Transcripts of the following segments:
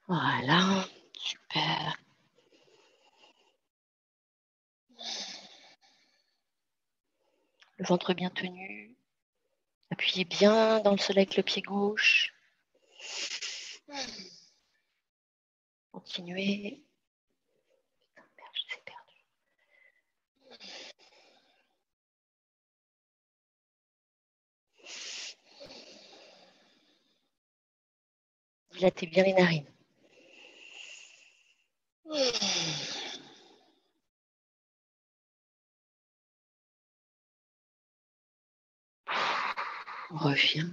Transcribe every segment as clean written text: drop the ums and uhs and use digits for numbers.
Voilà, super. Le ventre bien tenu. Appuyez bien dans le sol avec le pied gauche. Continuez. Merde, je t'ai perdu. Dilatez bien les narines. On revient.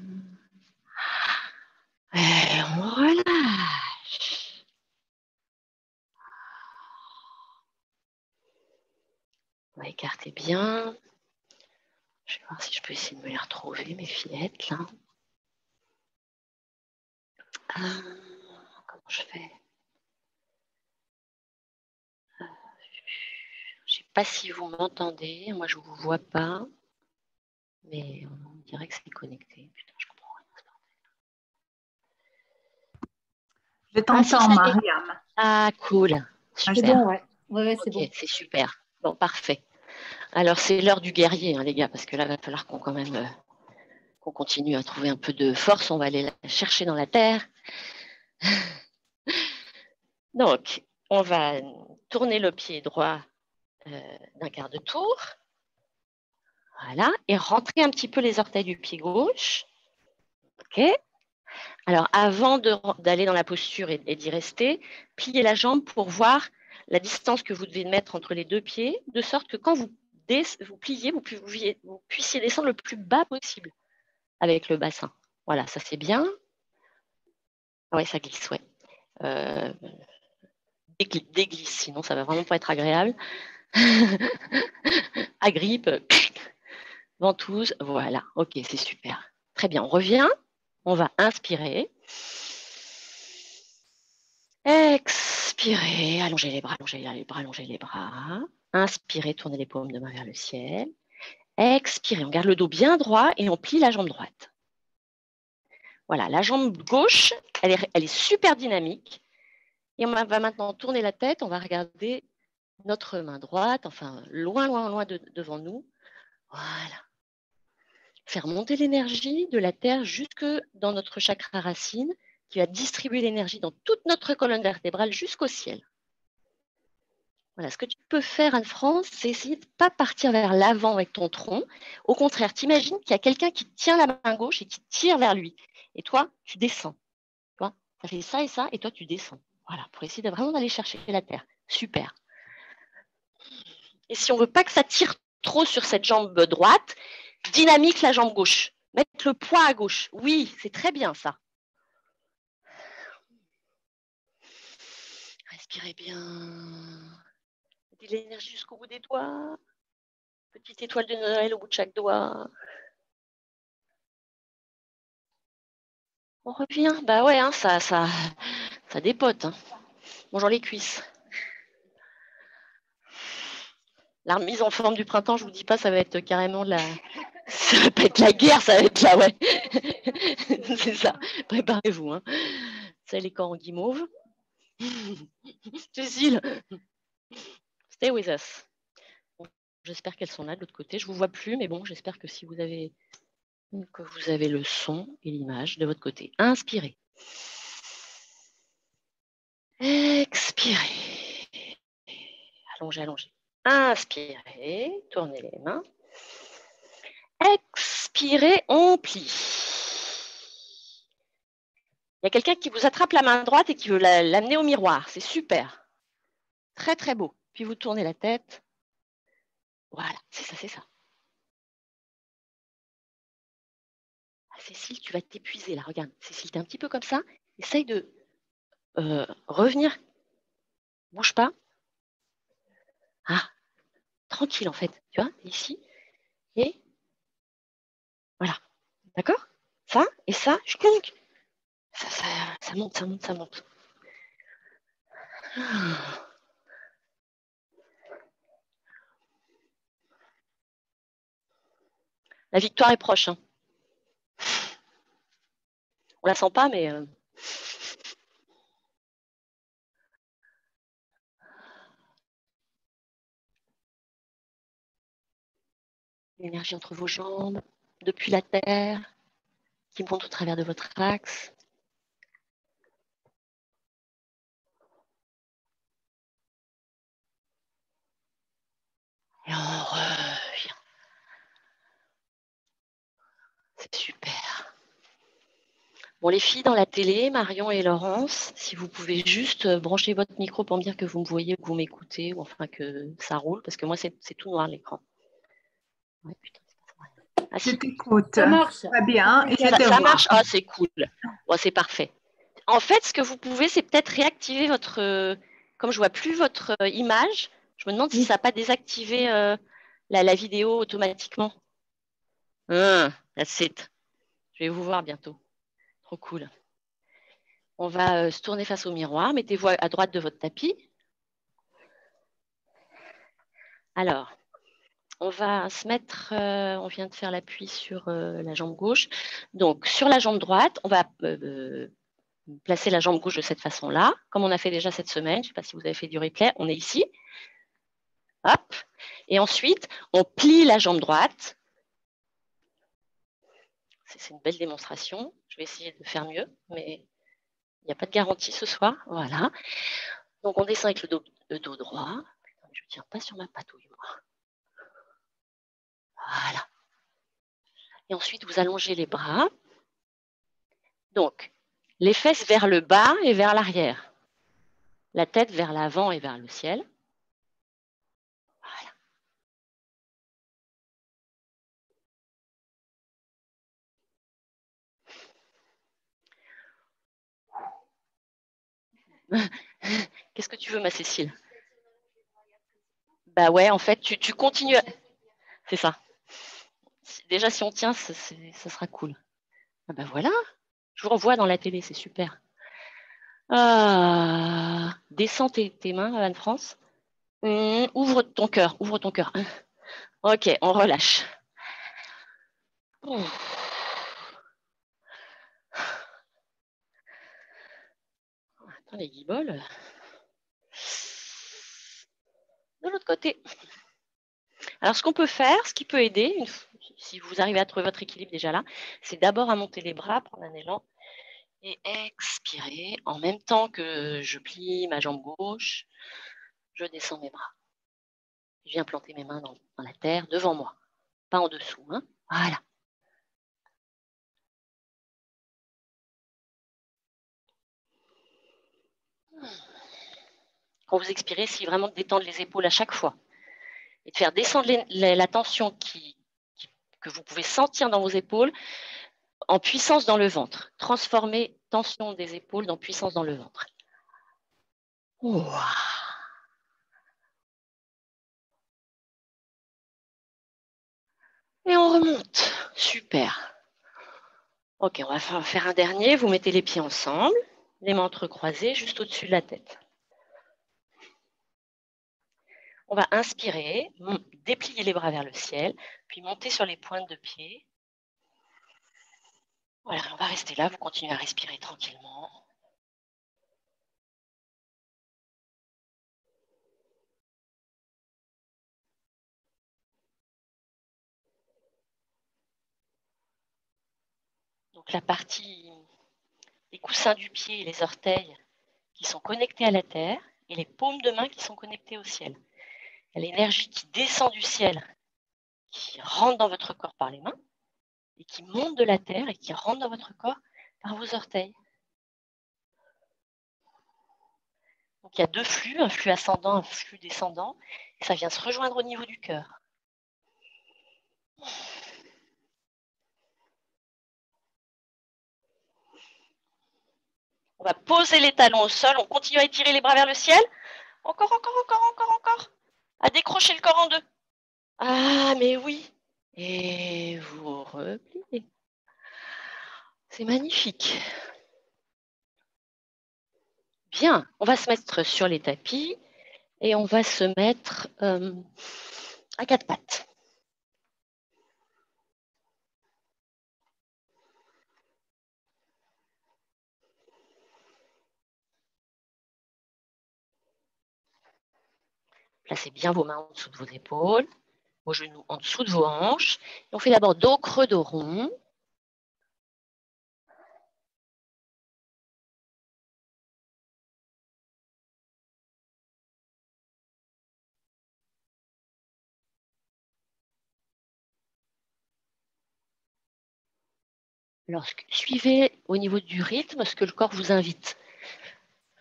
Et on relâche. On va écarter bien. Je vais voir si je peux essayer de me les retrouver, mes fillettes, là. Comment je fais? Je ne sais pas si vous m'entendez. Moi, je ne vous vois pas. Mais on dirait que c'est connecté. Putain, je comprends rien. Je Ah, si, t'entends, ça y est. Mariam. Ah, cool. C'est bon, Super. ouais. Ouais, c'est Ok, bon. c'est super. Bon, parfait. Alors, c'est l'heure du guerrier, hein, les gars, parce que là, il va falloir qu'on quand même qu'on continue à trouver un peu de force. On va aller la chercher dans la terre. Donc, on va tourner le pied droit d'un quart de tour. Voilà. Et rentrer un petit peu les orteils du pied gauche. OK. Alors, avant d'aller dans la posture et d'y rester, pliez la jambe pour voir la distance que vous devez mettre entre les deux pieds, de sorte que quand vous pliez, vous puissiez descendre le plus bas possible avec le bassin. Voilà, ça c'est bien. Oui, ça glisse, ouais. Déglisse, sinon ça va vraiment pas être agréable. Agrippe, ventouse, voilà. Ok, c'est super. Très bien, on revient. On va inspirer. Expirez, allongez les bras, allongez les bras, allongez les bras. Inspirez, tournez les paumes de main vers le ciel. Expirez, on garde le dos bien droit et on plie la jambe droite. Voilà, la jambe gauche, elle est super dynamique. Et on va maintenant tourner la tête, on va regarder notre main droite, enfin loin, loin, loin devant nous. Voilà. Faire monter l'énergie de la terre jusque dans notre chakra racine, qui va distribuer l'énergie dans toute notre colonne vertébrale jusqu'au ciel. Voilà, ce que tu peux faire, Anne-France, c'est essayer de ne pas partir vers l'avant avec ton tronc. Au contraire, t'imagines qu'il y a quelqu'un qui tient la main gauche et qui tire vers lui. Et toi, tu descends. Tu vois, ça fait ça, et toi, tu descends. Voilà, pour essayer vraiment d'aller chercher la terre. Super. Et si on ne veut pas que ça tire trop sur cette jambe droite, dynamique la jambe gauche. Mettre le poids à gauche. Oui, c'est très bien ça. Respirez bien. Mettez de l'énergie jusqu'au bout des doigts. Petite étoile de Noël au bout de chaque doigt. On revient. Bah ouais, hein, ça dépote. Hein. Bonjour les cuisses. La remise en forme du printemps, je vous dis pas, ça va être carrément la. Ça va pas être la guerre, ça va être là, ouais. C'est ça. Préparez-vous. Hein. C'est les corps en guimauve. Cécile, stay with us. Bon, j'espère qu'elles sont là de l'autre côté. Je vous vois plus, mais bon, j'espère que si vous avez le son et l'image de votre côté. Inspirez. Expirez. Allongez, allongez. Inspirez. Tournez les mains. Expirez, on plie. Il y a quelqu'un qui vous attrape la main droite et qui veut l'amener au miroir. C'est super. Très, très beau. Puis vous tournez la tête. Voilà, c'est ça, c'est ça. Ah, Cécile, tu vas t'épuiser là. Regarde, Cécile, t'es un petit peu comme ça. Essaye de revenir. Bouge pas. Ah, tranquille en fait. Tu vois, ici. Et voilà. D'accord. Ça et ça, je clique. Ça monte, ça monte, ça monte. La victoire est proche. Hein. On la sent pas, mais L'énergie entre vos jambes, depuis la terre, qui monte au travers de votre axe. Et on revient. C'est super. Bon, les filles dans la télé, Marion et Laurence, si vous pouvez juste brancher votre micro pour me dire que vous me voyez, que vous m'écoutez, ou enfin que ça roule, parce que moi, c'est tout noir l'écran. Ouais, putain, ah, si. Je t'écoute. Ça marche. Très bien. Et ça marche. Ah, c'est cool. Bon, c'est parfait. En fait, ce que vous pouvez, c'est peut-être réactiver votre... comme je vois plus votre image, je me demande si ça n'a pas désactivé la vidéo automatiquement. That's it. Je vais vous voir bientôt. Trop cool. On va se tourner face au miroir. Mettez-vous à droite de votre tapis. Alors, on va se mettre, on vient de faire l'appui sur la jambe gauche. Donc, sur la jambe droite, on va placer la jambe gauche de cette façon-là, comme on a fait déjà cette semaine. Je ne sais pas si vous avez fait du replay. On est ici. Hop. Et ensuite, on plie la jambe droite. C'est une belle démonstration. Je vais essayer de faire mieux, mais il n'y a pas de garantie ce soir. Voilà. Donc, on descend avec le dos droit. Je ne tiens pas sur ma patouille, moi. Voilà. Et ensuite, vous allongez les bras. Donc, les fesses vers le bas et vers l'arrière. La tête vers l'avant et vers le ciel. Voilà. Qu'est-ce que tu veux, ma Cécile? Bah ouais, en fait, tu continues. C'est ça. Déjà, si on tient, ça sera cool. Ah bah voilà, je vous revois dans la télé, c'est super. Ah, descends tes mains, Anne-France. Ouvre ton cœur, ouvre ton cœur. Ok, on relâche. Attends, les guiboles. De l'autre côté. Alors, ce qu'on peut faire, ce qui peut aider, si vous arrivez à trouver votre équilibre déjà là, c'est d'abord à monter les bras, prendre un élan et expirer. En même temps que je plie ma jambe gauche, je descends mes bras. Je viens planter mes mains dans la terre devant moi, pas en dessous. Hein. Voilà. Quand vous expirez, c'est vraiment de détendre les épaules à chaque fois et de faire descendre la tension que vous pouvez sentir dans vos épaules en puissance dans le ventre. Transformer tension des épaules dans puissance dans le ventre. Ouah. Et on remonte. Super. Ok, on va faire un dernier. Vous mettez les pieds ensemble, les mains entrecroisées juste au-dessus de la tête. On va inspirer, déplier les bras vers le ciel, puis monter sur les pointes de pied. Voilà, on va rester là, vous continuez à respirer tranquillement. Donc la partie, les coussins du pied et les orteils qui sont connectés à la terre et les paumes de main qui sont connectées au ciel. Il y a l'énergie qui descend du ciel, qui rentre dans votre corps par les mains et qui monte de la terre et qui rentre dans votre corps par vos orteils. Donc il y a deux flux, un flux ascendant, un flux descendant, et ça vient se rejoindre au niveau du cœur. On va poser les talons au sol, on continue à étirer les bras vers le ciel. Encore, encore, encore, encore, encore. À décrocher le corps en deux. Ah, mais oui. Et vous repliez. C'est magnifique. Bien, on va se mettre sur les tapis et on va se mettre à quatre pattes. Placez bien vos mains en dessous de vos épaules. vos genoux en dessous de vos hanches. Et on fait d'abord dos creux, dos rond. Alors, suivez au niveau du rythme ce que le corps vous invite.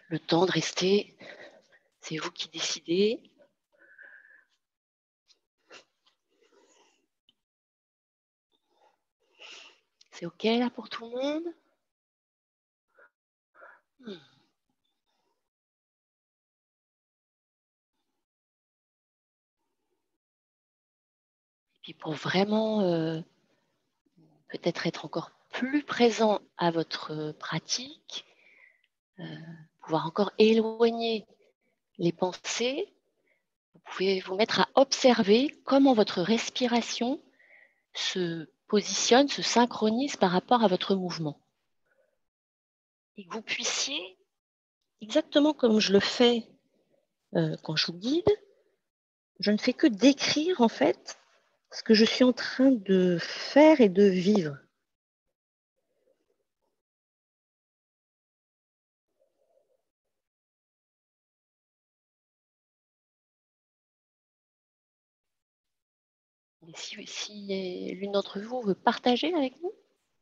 Le temps de rester, c'est vous qui décidez. C'est OK là pour tout le monde? Et puis pour vraiment peut-être être encore plus présent à votre pratique, pouvoir encore éloigner les pensées, vous pouvez vous mettre à observer comment votre respiration se positionne, se synchronise par rapport à votre mouvement. Et que vous puissiez, exactement comme je le fais quand je vous guide, je ne fais que décrire en fait ce que je suis en train de faire et de vivre. Et si l'une d'entre vous veut partager avec nous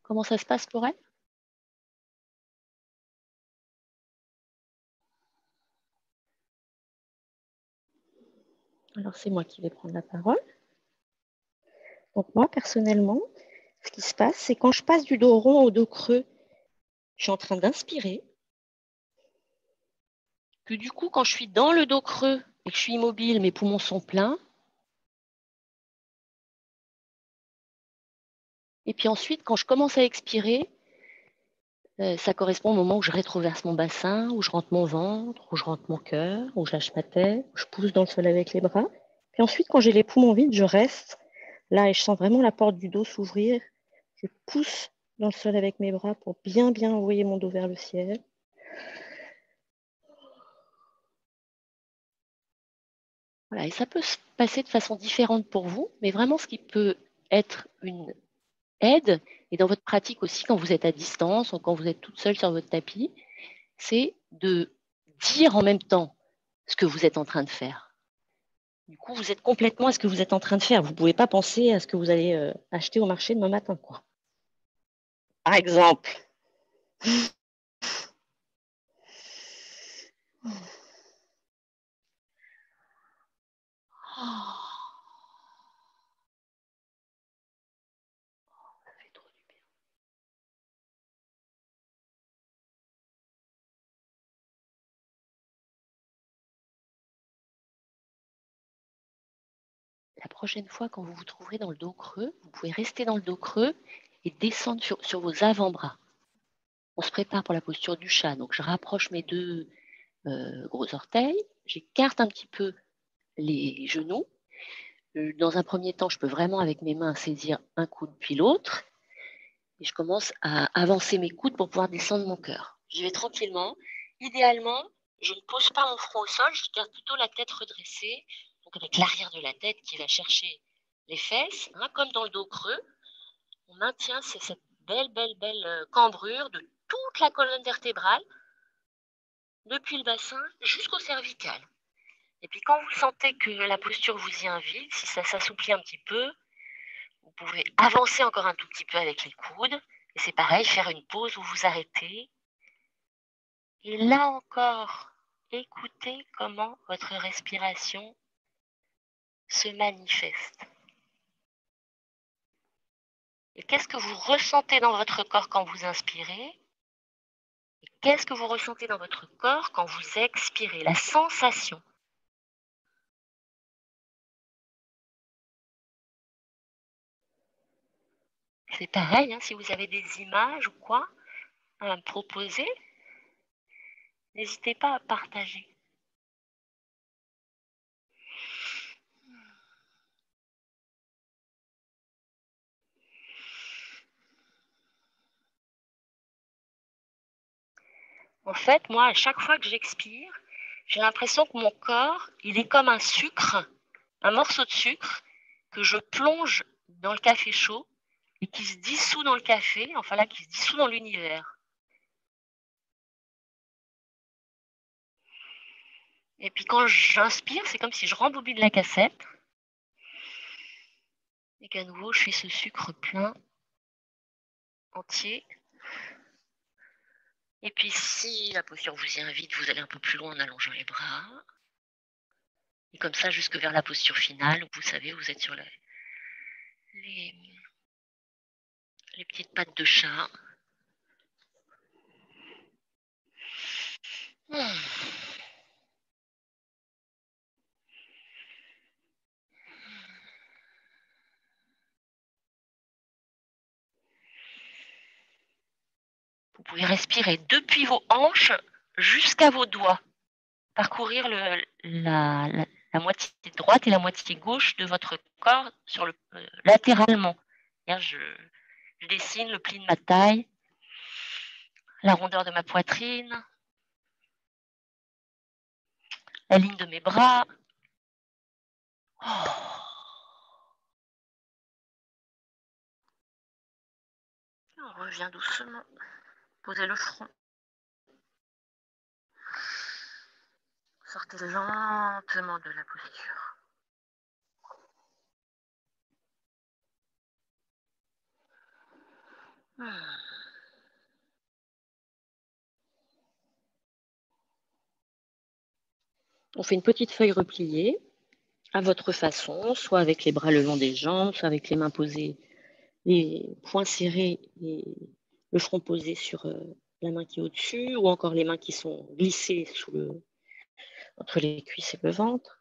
comment ça se passe pour elle? Alors, c'est moi qui vais prendre la parole. Donc, moi, personnellement, ce qui se passe, c'est quand je passe du dos rond au dos creux, je suis en train d'inspirer. Que du coup, quand je suis dans le dos creux et que je suis immobile, mes poumons sont pleins. Et puis ensuite, quand je commence à expirer, ça correspond au moment où je rétroverse mon bassin, où je rentre mon ventre, où je rentre mon cœur, où je lâche ma tête, où je pousse dans le sol avec les bras. Puis ensuite, quand j'ai les poumons vides, je reste là et je sens vraiment la porte du dos s'ouvrir. Je pousse dans le sol avec mes bras pour bien envoyer mon dos vers le ciel. Voilà, et ça peut se passer de façon différente pour vous, mais vraiment ce qui peut être une aide, et dans votre pratique aussi quand vous êtes à distance ou quand vous êtes toute seule sur votre tapis, c'est de dire en même temps ce que vous êtes en train de faire. Du coup, vous êtes complètement à ce que vous êtes en train de faire. Vous ne pouvez pas penser à ce que vous allez acheter au marché demain matin, quoi. Par exemple. Ça fait trop du bien. La prochaine fois, quand vous vous trouverez dans le dos creux, vous pouvez rester dans le dos creux et descendre sur vos avant-bras. On se prépare pour la posture du chat. Donc, je rapproche mes deux gros orteils. J'écarte un petit peu les genoux. Dans un premier temps, je peux vraiment, avec mes mains, saisir un coude puis l'autre. Et je commence à avancer mes coudes pour pouvoir descendre mon cœur. J'y vais tranquillement. Idéalement, je ne pose pas mon front au sol, je garde plutôt la tête redressée, donc avec l'arrière de la tête qui va chercher les fesses, hein, comme dans le dos creux. On maintient cette belle cambrure de toute la colonne vertébrale, depuis le bassin jusqu'au cervical. Et puis quand vous sentez que la posture vous y invite, si ça s'assouplit un petit peu, vous pouvez avancer encore un tout petit peu avec les coudes. Et c'est pareil, faire une pause où vous arrêtez. Et là encore, écoutez comment votre respiration se manifeste. Et qu'est-ce que vous ressentez dans votre corps quand vous inspirez? Et qu'est-ce que vous ressentez dans votre corps quand vous expirez? La sensation. C'est pareil, hein, si vous avez des images ou quoi à me proposer, n'hésitez pas à partager. En fait, moi, à chaque fois que j'expire, j'ai l'impression que mon corps, il est comme un sucre, un morceau de sucre, que je plonge dans le café chaud et qui se dissout dans le café, enfin là, qui se dissout dans l'univers. Et puis quand j'inspire, c'est comme si je rembobine la cassette et qu'à nouveau, je fais ce sucre plein, entier. Et puis si la posture vous y invite, vous allez un peu plus loin en allongeant les bras. Et comme ça, jusque vers la posture finale, où vous savez, vous êtes sur les petites pattes de chat. Vous pouvez respirer depuis vos hanches jusqu'à vos doigts. Parcourir la moitié droite et la moitié gauche de votre corps latéralement. Je dessine le pli de ma taille, la rondeur de ma poitrine, la ligne de mes bras. On revient doucement. Posez le front. Sortez lentement de la posture. On fait une petite feuille repliée à votre façon, soit avec les bras le long des jambes, soit avec les mains posées, les poings serrés et le front posé sur la main qui est au-dessus, ou encore les mains qui sont glissées entre les cuisses et le ventre.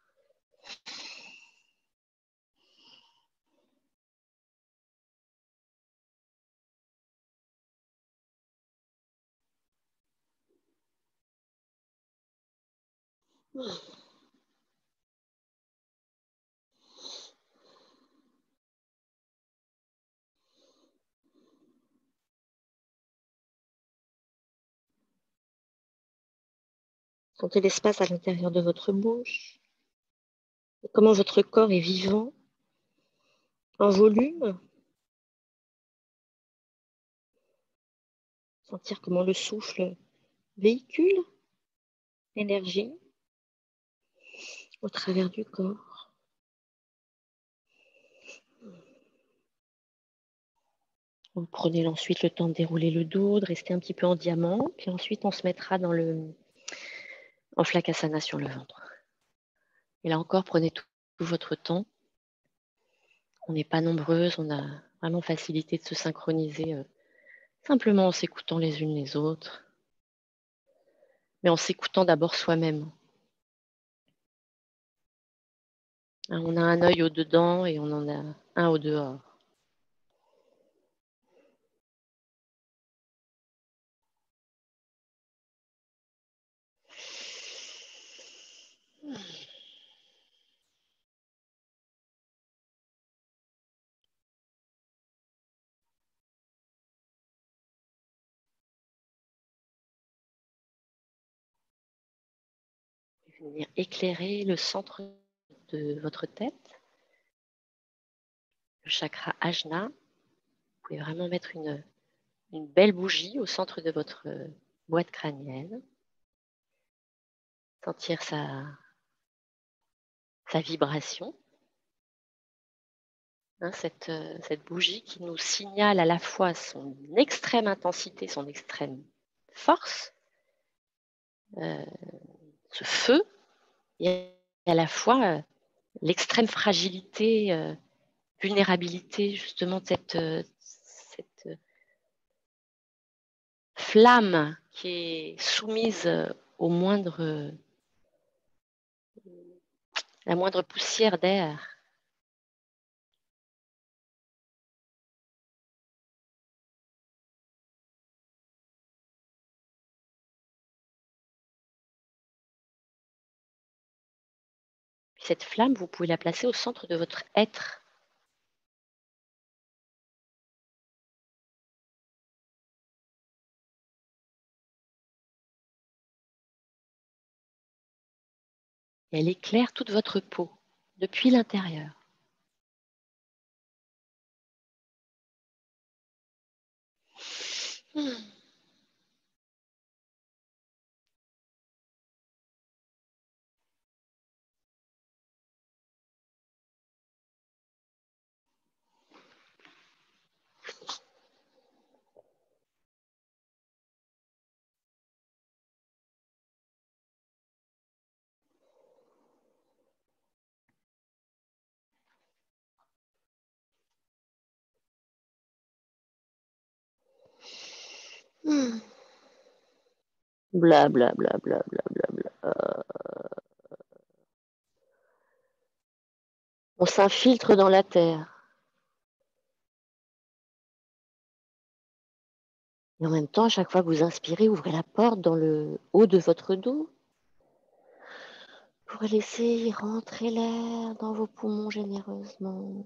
Sentez l'espace à l'intérieur de votre bouche. Et comment votre corps est vivant, en volume. Sentir comment le souffle véhicule l'énergie au travers du corps. Vous prenez ensuite le temps de dérouler le dos, de rester un petit peu en diamant, puis ensuite on se mettra en Flakasana sur le ventre. Et là encore, prenez tout votre temps. On n'est pas nombreuses, on a vraiment facilité de se synchroniser simplement en s'écoutant les unes les autres, mais en s'écoutant d'abord soi-même. On a un œil au dedans et on en a un au dehors. Venir éclairer le centre de votre tête, le chakra Ajna. Vous pouvez vraiment mettre une belle bougie au centre de votre boîte crânienne. Sentir sa vibration. Cette bougie qui nous signale à la fois son extrême intensité, son extrême force, ce feu, et à la fois l'extrême fragilité, vulnérabilité justement de cette flamme qui est soumise la moindre poussière d'air. Cette flamme, vous pouvez la placer au centre de votre être. Et elle éclaire toute votre peau, depuis l'intérieur. Bla bla bla bla bla bla bla. On s'infiltre dans la terre. Et en même temps, à chaque fois que vous inspirez, ouvrez la porte dans le haut de votre dos pour laisser rentrer l'air dans vos poumons généreusement.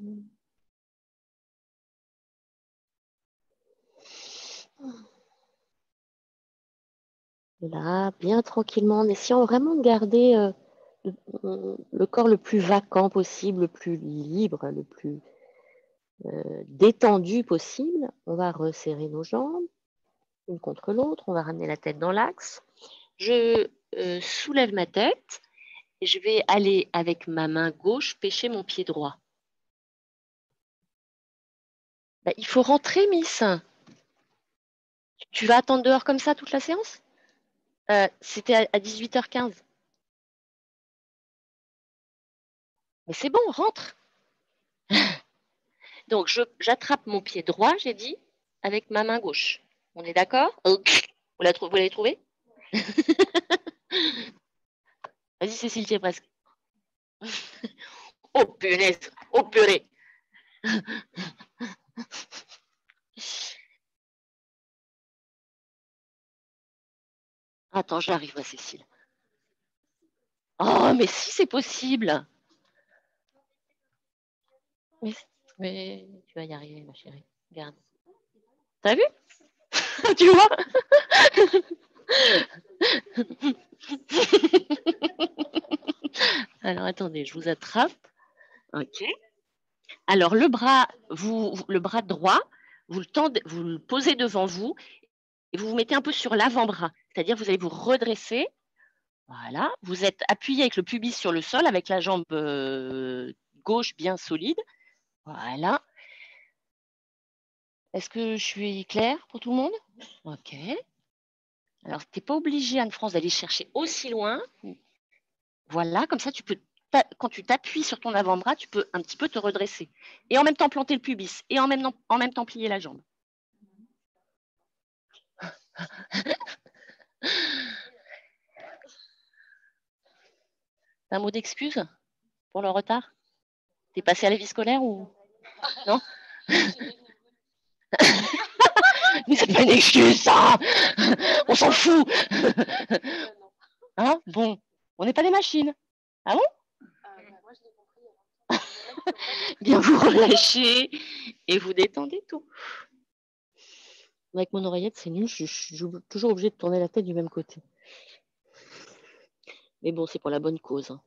Là, bien tranquillement, en essayant vraiment de garder le corps le plus vacant possible, le plus libre, le plus détendu possible. On va resserrer nos jambes, une contre l'autre. On va ramener la tête dans l'axe. Je soulève ma tête et je vais aller avec ma main gauche pêcher mon pied droit. Bah, il faut rentrer, Miss. Tu vas attendre dehors comme ça toute la séance? C'était à 18h15. Mais c'est bon, rentre. Donc, j'attrape mon pied droit, j'ai dit, avec ma main gauche. On est d'accord? Vous l'avez trouvé? Vas-y, Cécile, tu es presque. Oh, punaise! Oh, purée! Attends, j'arrive, à Cécile. Oh, mais si, c'est possible! Mais tu vas y arriver, ma chérie. Regarde. T'as vu? Tu vois? Alors, attendez, je vous attrape. OK. Alors, le bras droit, vous le posez devant vous et vous vous mettez un peu sur l'avant-bras. C'est-à-dire, vous allez vous redresser. Voilà. Vous êtes appuyé avec le pubis sur le sol, avec la jambe gauche bien solide. Voilà. Est-ce que je suis claire pour tout le monde? OK. Alors, tu n'es pas obligé, Anne-France, d'aller chercher aussi loin. Voilà, comme ça, quand tu t'appuies sur ton avant-bras, tu peux un petit peu te redresser. Et en même temps planter le pubis. Et en même temps plier la jambe. Un mot d'excuse pour le retard? T'es passé à la vie scolaire ou non? Mais c'est pas une excuse, ça. On s'en fout. Hein? Bon, on n'est pas des machines. Ah bon? Bien vous relâchez et vous détendez tout. Avec mon oreillette, c'est nul, je suis toujours obligée de tourner la tête du même côté. Mais bon, c'est pour la bonne cause. Hein.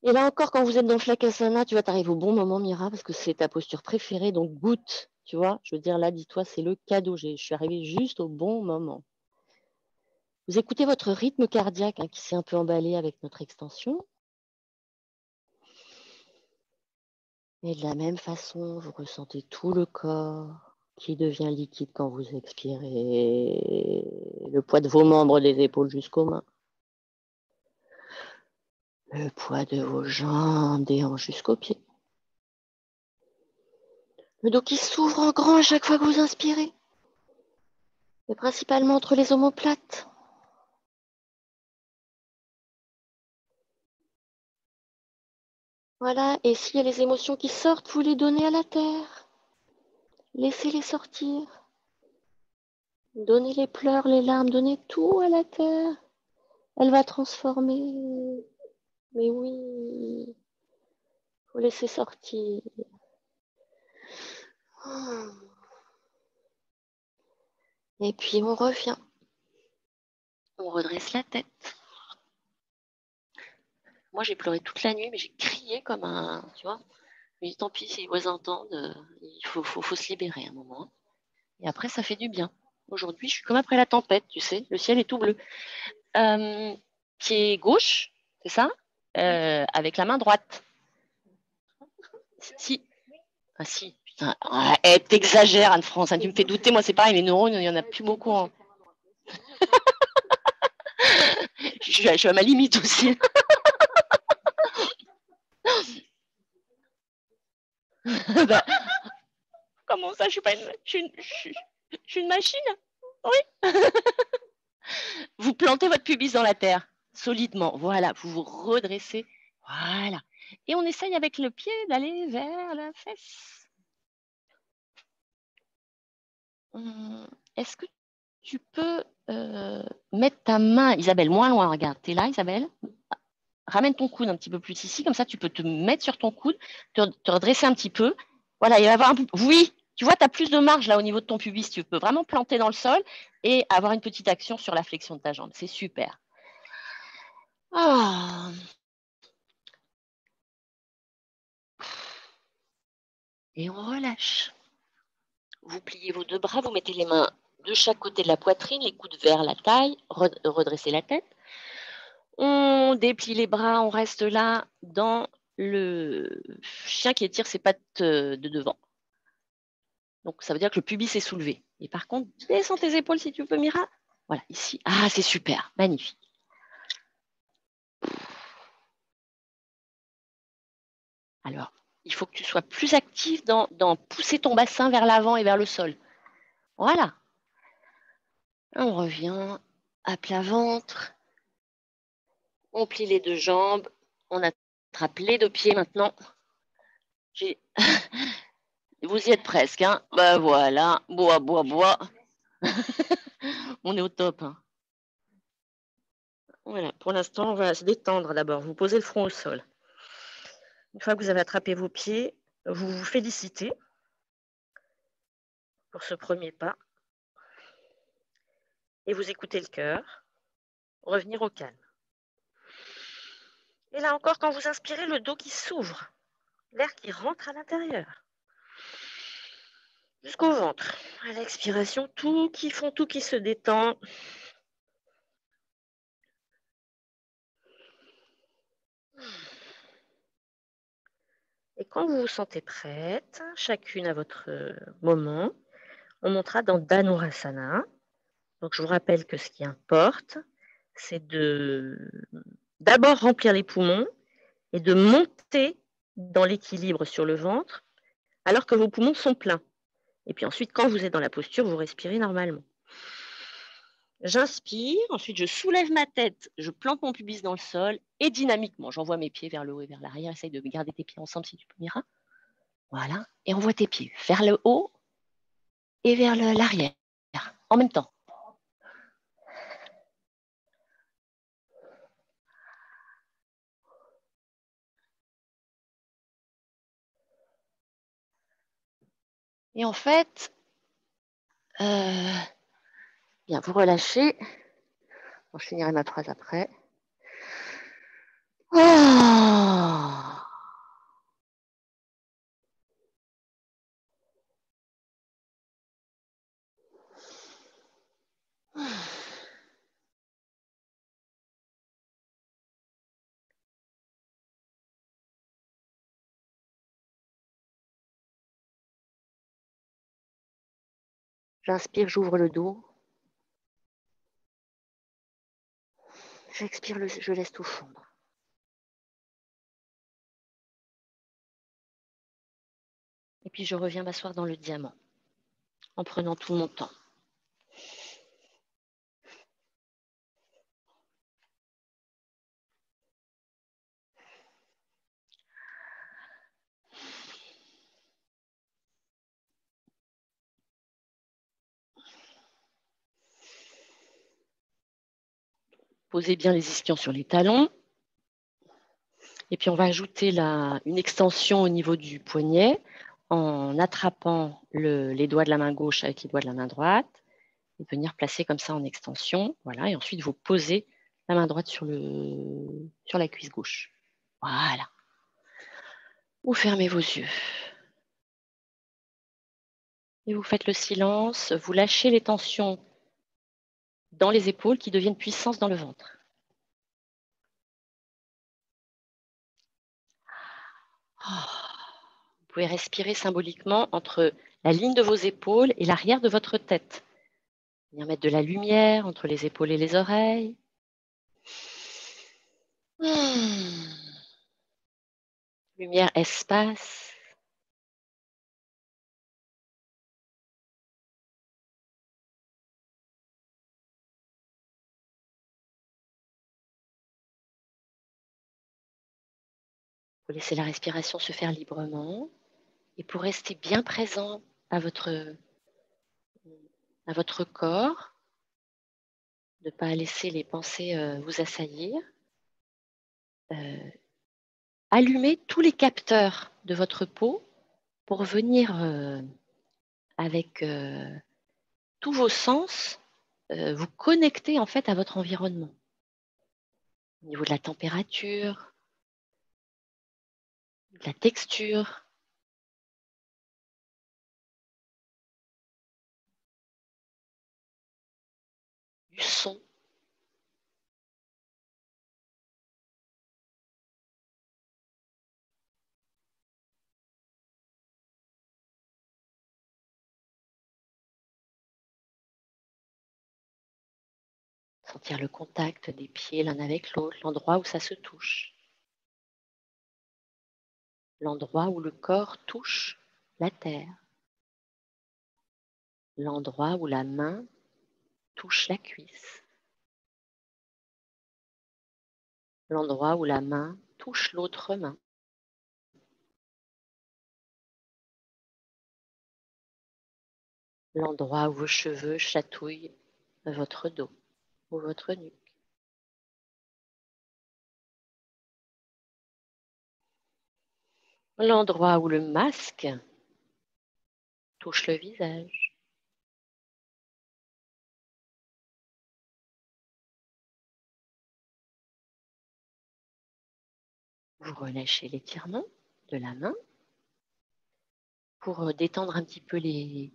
Et là encore, quand vous êtes dans Flakasana, tu vas t'arriver au bon moment, Mira, parce que c'est ta posture préférée, donc goûte, tu vois. Je veux dire, là, dis-toi, c'est le cadeau. Je suis arrivée juste au bon moment. Vous écoutez votre rythme cardiaque hein, qui s'est un peu emballé avec notre extension. Et de la même façon, vous ressentez tout le corps qui devient liquide quand vous expirez. Le poids de vos membres des épaules jusqu'aux mains. Le poids de vos jambes des hanches jusqu'aux pieds. Le dos qui s'ouvre en grand à chaque fois que vous inspirez. Et principalement entre les omoplates. Voilà, et s'il y a les émotions qui sortent, vous les donnez à la terre. Laissez-les sortir. Donnez les pleurs, les larmes, donnez tout à la terre. Elle va transformer. Mais oui, faut laisser sortir. Et puis on revient. On redresse la tête. Moi, j'ai pleuré toute la nuit, mais j'ai crié comme un, tu vois. Mais tant pis si les voisins entendent, il faut se libérer un moment. Et après, ça fait du bien. Aujourd'hui, je suis comme après la tempête, tu sais, le ciel est tout bleu. Pied gauche, c'est ça? Avec la main droite. Si. Ah si, putain. Ah, t'exagères, Anne-France, hein, tu me fais douter. Moi, c'est pareil, les neurones, il n'y en a plus beaucoup. Hein. Je suis à ma limite aussi. Bah, comment ça, je suis pas une, je suis une machine? Oui. Vous plantez votre pubis dans la terre, solidement. Voilà, vous vous redressez. Voilà. Et on essaye avec le pied d'aller vers la fesse. Est-ce que tu peux mettre ta main, Isabelle, moins loin, regarde, tu es là, Isabelle? Ramène ton coude un petit peu plus ici, comme ça tu peux te mettre sur ton coude, te redresser un petit peu. Voilà, il va y avoir un peu. Oui, tu vois, tu as plus de marge là au niveau de ton pubis. Tu peux vraiment planter dans le sol et avoir une petite action sur la flexion de ta jambe. C'est super. Oh. Et on relâche. Vous pliez vos deux bras, vous mettez les mains de chaque côté de la poitrine, les coudes vers la taille, redressez la tête. On déplie les bras, on reste là dans le chien qui étire ses pattes de devant. Donc, ça veut dire que le pubis est soulevé. Et par contre, descends tes épaules si tu peux, Mira. Voilà, ici. Ah, c'est super, magnifique. Alors, il faut que tu sois plus actif dans pousser ton bassin vers l'avant et vers le sol. Voilà. On revient à plat ventre. On plie les deux jambes. On attrape les deux pieds maintenant. Vous y êtes presque, hein? Ben voilà, bois, bois, bois. On est au top. Hein. Voilà, pour l'instant, on va se détendre d'abord. Vous posez le front au sol. Une fois que vous avez attrapé vos pieds, vous vous félicitez pour ce premier pas et vous écoutez le cœur, revenir au calme. Et là encore, quand vous inspirez, le dos qui s'ouvre, l'air qui rentre à l'intérieur, jusqu'au ventre. À l'expiration, tout qui se détend. Et quand vous vous sentez prête, chacune à votre moment, on montera dans Dhanurasana. Donc, je vous rappelle que ce qui importe, c'est d'abord remplir les poumons et de monter dans l'équilibre sur le ventre alors que vos poumons sont pleins. Et puis ensuite, quand vous êtes dans la posture, vous respirez normalement. J'inspire, ensuite je soulève ma tête, je plante mon pubis dans le sol et dynamiquement, j'envoie mes pieds vers le haut et vers l'arrière. Essaye de garder tes pieds ensemble si tu peux, Mira. Voilà. Et envoie tes pieds vers le haut et vers l'arrière en même temps. Et en fait, bien, vous relâchez. Bon, je finirai ma phrase après. Oh. J'inspire, j'ouvre le dos. J'expire, je laisse tout fondre. Et puis je reviens m'asseoir dans le diamant en prenant tout mon temps. Posez bien les ischions sur les talons. Et puis on va ajouter une extension au niveau du poignet en attrapant les doigts de la main gauche avec les doigts de la main droite et venir placer comme ça en extension. Voilà. Et ensuite, vous posez la main droite sur la cuisse gauche. Voilà. Vous fermez vos yeux. Et vous faites le silence, vous lâchez les tensions dans les épaules qui deviennent puissance dans le ventre. Vous pouvez respirer symboliquement entre la ligne de vos épaules et l'arrière de votre tête. Venir mettre de la lumière entre les épaules et les oreilles. Lumière, espace. Vous laissez la respiration se faire librement. Et pour rester bien présent à votre corps, ne pas laisser les pensées vous assaillir, allumez tous les capteurs de votre peau pour venir avec tous vos sens vous connecter en fait à votre environnement. Au niveau de la température, de la texture, du son. Sentir le contact des pieds l'un avec l'autre, l'endroit où ça se touche. L'endroit où le corps touche la terre. L'endroit où la main touche la cuisse. L'endroit où la main touche l'autre main. L'endroit où vos cheveux chatouillent votre dos ou votre nuque. L'endroit où le masque touche le visage. Vous relâchez l'étirement de la main pour détendre un petit peu les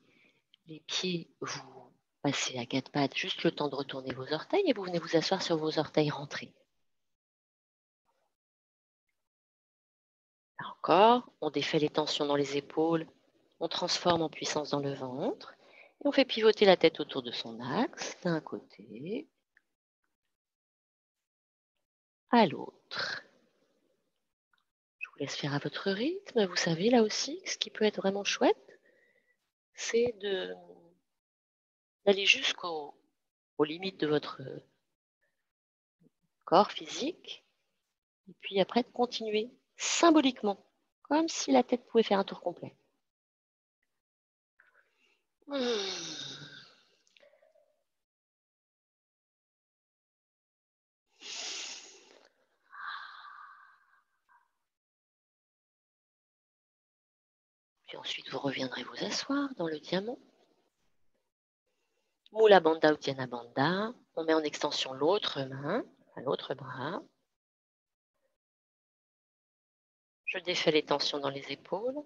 pieds. Vous passez à quatre pattes, juste le temps de retourner vos orteils et vous venez vous asseoir sur vos orteils rentrés. Là encore, on défait les tensions dans les épaules, on transforme en puissance dans le ventre et on fait pivoter la tête autour de son axe d'un côté à l'autre. Je vous laisse faire à votre rythme. Vous savez, là aussi, ce qui peut être vraiment chouette, c'est d'aller jusqu'aux limites de votre corps physique et puis après de continuer symboliquement, comme si la tête pouvait faire un tour complet. Puis ensuite, vous reviendrez vous asseoir dans le diamant. Mula Bandha ou Dhyana Bandha. On met en extension l'autre main, l'autre bras. Je défais les tensions dans les épaules,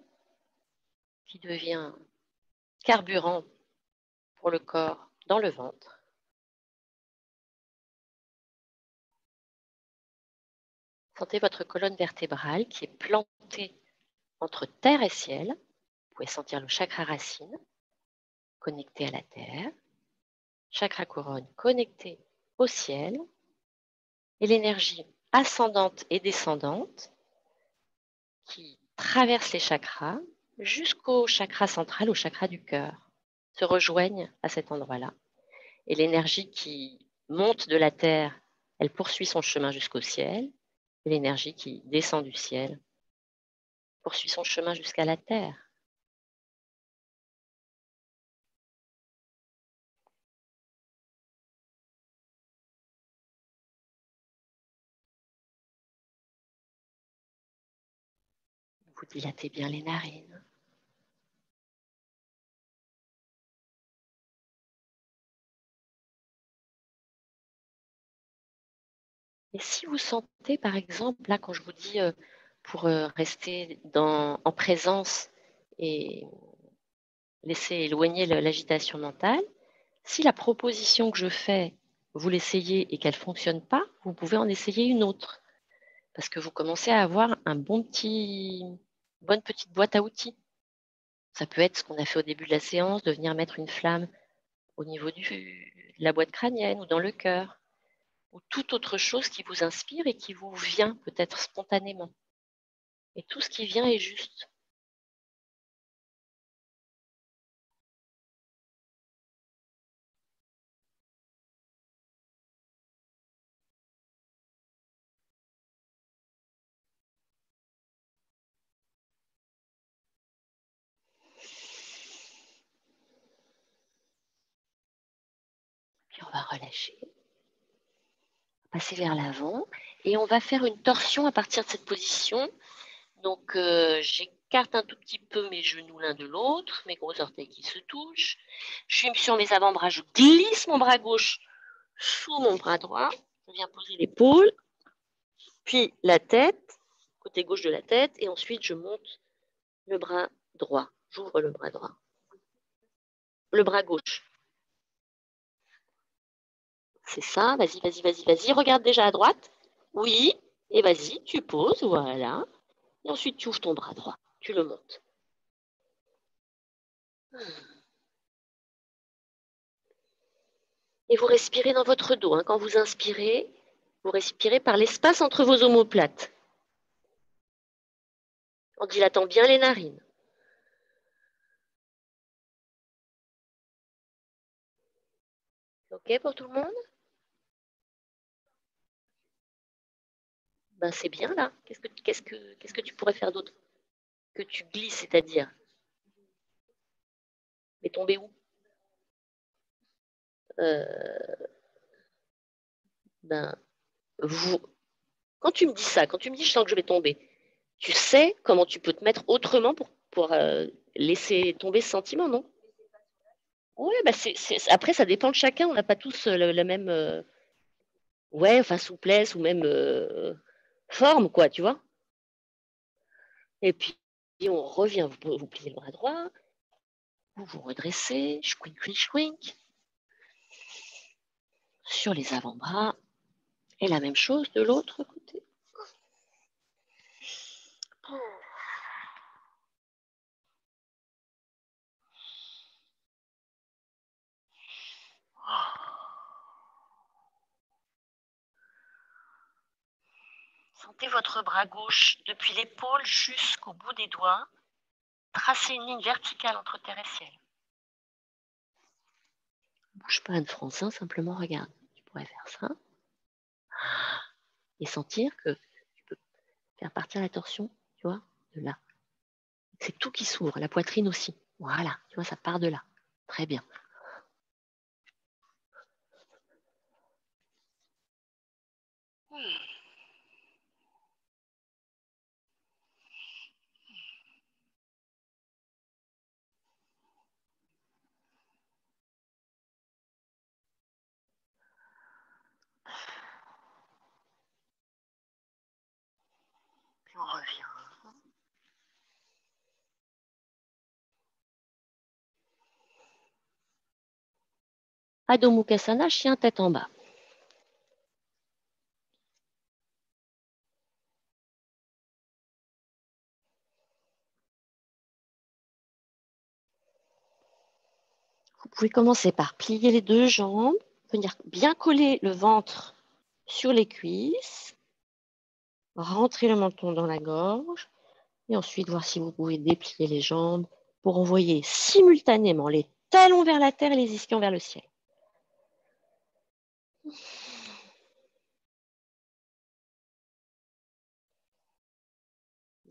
qui devient carburant pour le corps dans le ventre. Sentez votre colonne vertébrale qui est plantée entre terre et ciel. Vous pouvez sentir le chakra racine connecté à la terre, chakra couronne connecté au ciel, et l'énergie ascendante et descendante qui traverse les chakras jusqu'au chakra central, au chakra du cœur, se rejoignent à cet endroit-là. Et l'énergie qui monte de la terre, elle poursuit son chemin jusqu'au ciel, et l'énergie qui descend du ciel poursuit son chemin jusqu'à la terre. Vous dilatez bien les narines. Et si vous sentez, par exemple, là, quand je vous dis pour rester en présence et laissez éloigner l'agitation mentale. Si la proposition que je fais, vous l'essayez et qu'elle ne fonctionne pas, vous pouvez en essayer une autre. Parce que vous commencez à avoir une bonne petite boîte à outils. Ça peut être ce qu'on a fait au début de la séance, de venir mettre une flamme au niveau de la boîte crânienne ou dans le cœur, ou toute autre chose qui vous inspire et qui vous vient peut-être spontanément. Et tout ce qui vient est juste. Puis on va relâcher, passer vers l'avant, et on va faire une torsion à partir de cette position. Donc, j'écarte un tout petit peu mes genoux l'un de l'autre, mes gros orteils qui se touchent. Je suis sur mes avant-bras, je glisse mon bras gauche sous mon bras droit. Je viens poser l'épaule, puis la tête, côté gauche de la tête, et ensuite je monte le bras droit. J'ouvre le bras droit. Le bras gauche. C'est ça, vas-y, vas-y, vas-y, vas-y. Regarde déjà à droite. Oui, et vas-y, tu poses, voilà. Et ensuite, tu ouvres ton bras droit. Tu le montes. Et vous respirez dans votre dos. Hein. Quand vous inspirez, vous respirez par l'espace entre vos omoplates, en dilatant bien les narines. OK pour tout le monde? Ben, c'est bien là. Qu'est-ce que tu pourrais faire d'autre? Que tu glisses, c'est-à-dire? Mais tomber où? Euh, ben, vous, quand tu me dis ça, quand tu me dis je sens que je vais tomber, tu sais comment tu peux te mettre autrement pour laisser tomber ce sentiment, non? Oui, bah après, ça dépend de chacun. On n'a pas tous la même ouais, enfin, souplesse ou même forme, quoi, tu vois. Et puis, on revient, vous pliez le bras droit, vous vous redressez, chouink, chouink, chouink, sur les avant-bras. Et la même chose de l'autre côté. Sentez votre bras gauche depuis l'épaule jusqu'au bout des doigts. Tracez une ligne verticale entre terre et ciel. Bouge pas, Anne-France, hein, simplement regarde. Tu pourrais faire ça. Et sentir que tu peux faire partir la torsion, tu vois, de là. C'est tout qui s'ouvre, la poitrine aussi. Voilà, tu vois, ça part de là. Très bien. Puis on revient. Adho Mukha, chien tête en bas. Vous pouvez commencer par plier les deux jambes, venir bien coller le ventre sur les cuisses, rentrer le menton dans la gorge, et ensuite voir si vous pouvez déplier les jambes pour envoyer simultanément les talons vers la terre et les ischions vers le ciel.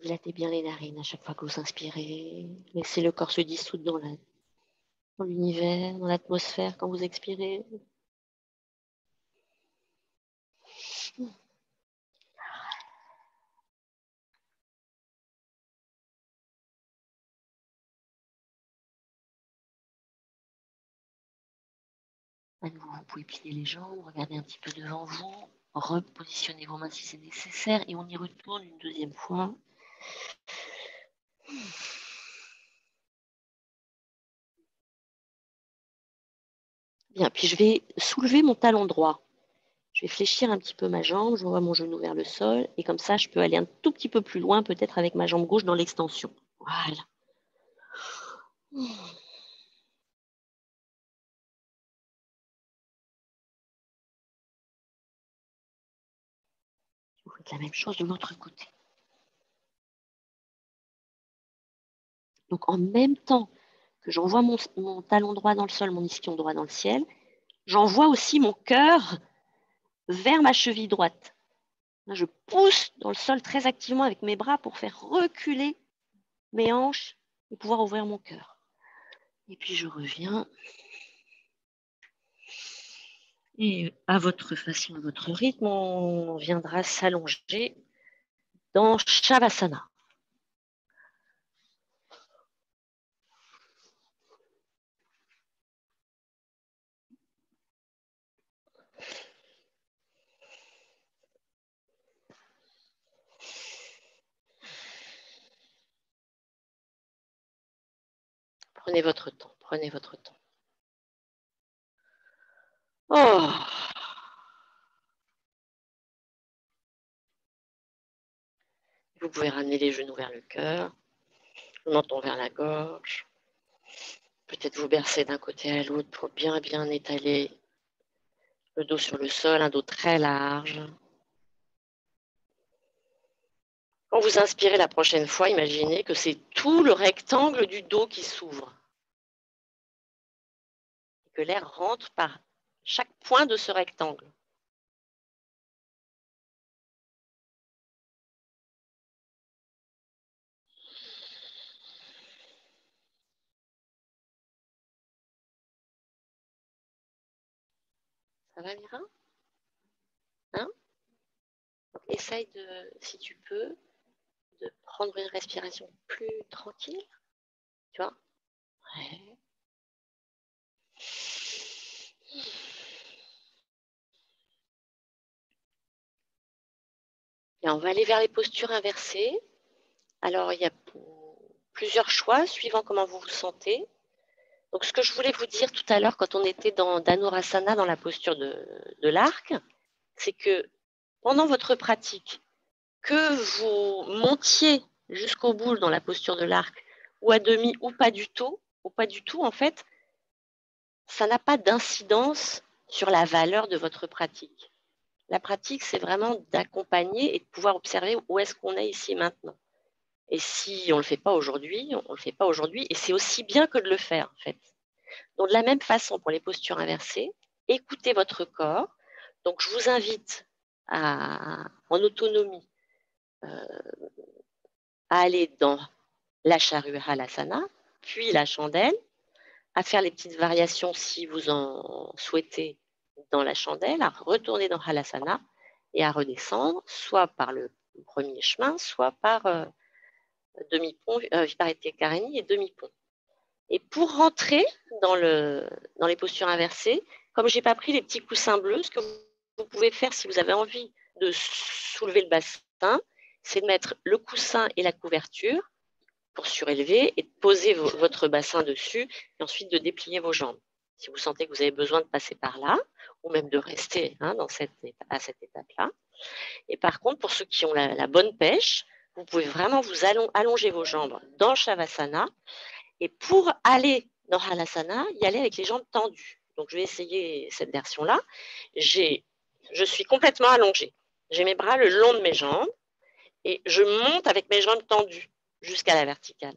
Dilatez bien les narines à chaque fois que vous inspirez. Laissez le corps se dissoudre dans l'univers, dans l'atmosphère quand vous expirez. À nouveau, vous pouvez plier les jambes, regardez un petit peu devant vous, repositionnez vos mains si c'est nécessaire et on y retourne une deuxième fois. Bien, puis je vais soulever mon talon droit. Je vais fléchir un petit peu ma jambe, je vois mon genou vers le sol, et comme ça, je peux aller un tout petit peu plus loin, peut-être avec ma jambe gauche dans l'extension. Voilà. Vous faites la même chose de l'autre côté. Donc, en même temps que j'envoie mon talon droit dans le sol, mon ischion droit dans le ciel, j'envoie aussi mon cœur vers ma cheville droite. Là, je pousse dans le sol très activement avec mes bras pour faire reculer mes hanches et pouvoir ouvrir mon cœur. Et puis, je reviens. Et à votre façon, à votre rythme, on viendra s'allonger dans Shavasana. Prenez votre temps, prenez votre temps. Oh. Vous pouvez ramener les genoux vers le cœur, le menton vers la gorge. Peut-être vous bercer d'un côté à l'autre pour bien étaler le dos sur le sol, un dos très large. Quand vous inspirez la prochaine fois, imaginez que c'est tout le rectangle du dos qui s'ouvre. Et que l'air rentre par chaque point de ce rectangle. Ça va, Mira? Hein? Donc, essaye de, si tu peux, de prendre une respiration plus tranquille. Tu vois? Ouais. Et on va aller vers les postures inversées. Alors, il y a plusieurs choix suivant comment vous vous sentez. Donc, ce que je voulais vous dire tout à l'heure quand on était dans Dhanurasana, dans la posture de l'arc, c'est que pendant votre pratique, que vous montiez jusqu'au bout dans la posture de l'arc, ou à demi, ou pas du tout, en fait, ça n'a pas d'incidence sur la valeur de votre pratique. La pratique, c'est vraiment d'accompagner et de pouvoir observer où est-ce qu'on est ici et maintenant. Et si on ne le fait pas aujourd'hui, on ne le fait pas aujourd'hui, et c'est aussi bien que de le faire, en fait. Donc, de la même façon, pour les postures inversées, écoutez votre corps. Donc, je vous invite en autonomie à aller dans la charrue halasana, puis la chandelle, à faire les petites variations si vous en souhaitez dans la chandelle, à retourner dans halasana et à redescendre, soit par le premier chemin, soit par demi-pont, Viparité Karini et demi-pont. Et pour rentrer dans les postures inversées, comme je n'ai pas pris les petits coussins bleus, ce que vous pouvez faire si vous avez envie de soulever le bassin, c'est de mettre le coussin et la couverture pour surélever et de poser votre bassin dessus et ensuite de déplier vos jambes. Si vous sentez que vous avez besoin de passer par là, ou même de rester à cette étape-là. Et par contre, pour ceux qui ont la bonne pêche, vous pouvez vraiment vous allonger vos jambes dans Shavasana. Et pour aller dans Halasana, y aller avec les jambes tendues. Donc, je vais essayer cette version-là. Je suis complètement allongée. J'ai mes bras le long de mes jambes et je monte avec mes jambes tendues jusqu'à la verticale.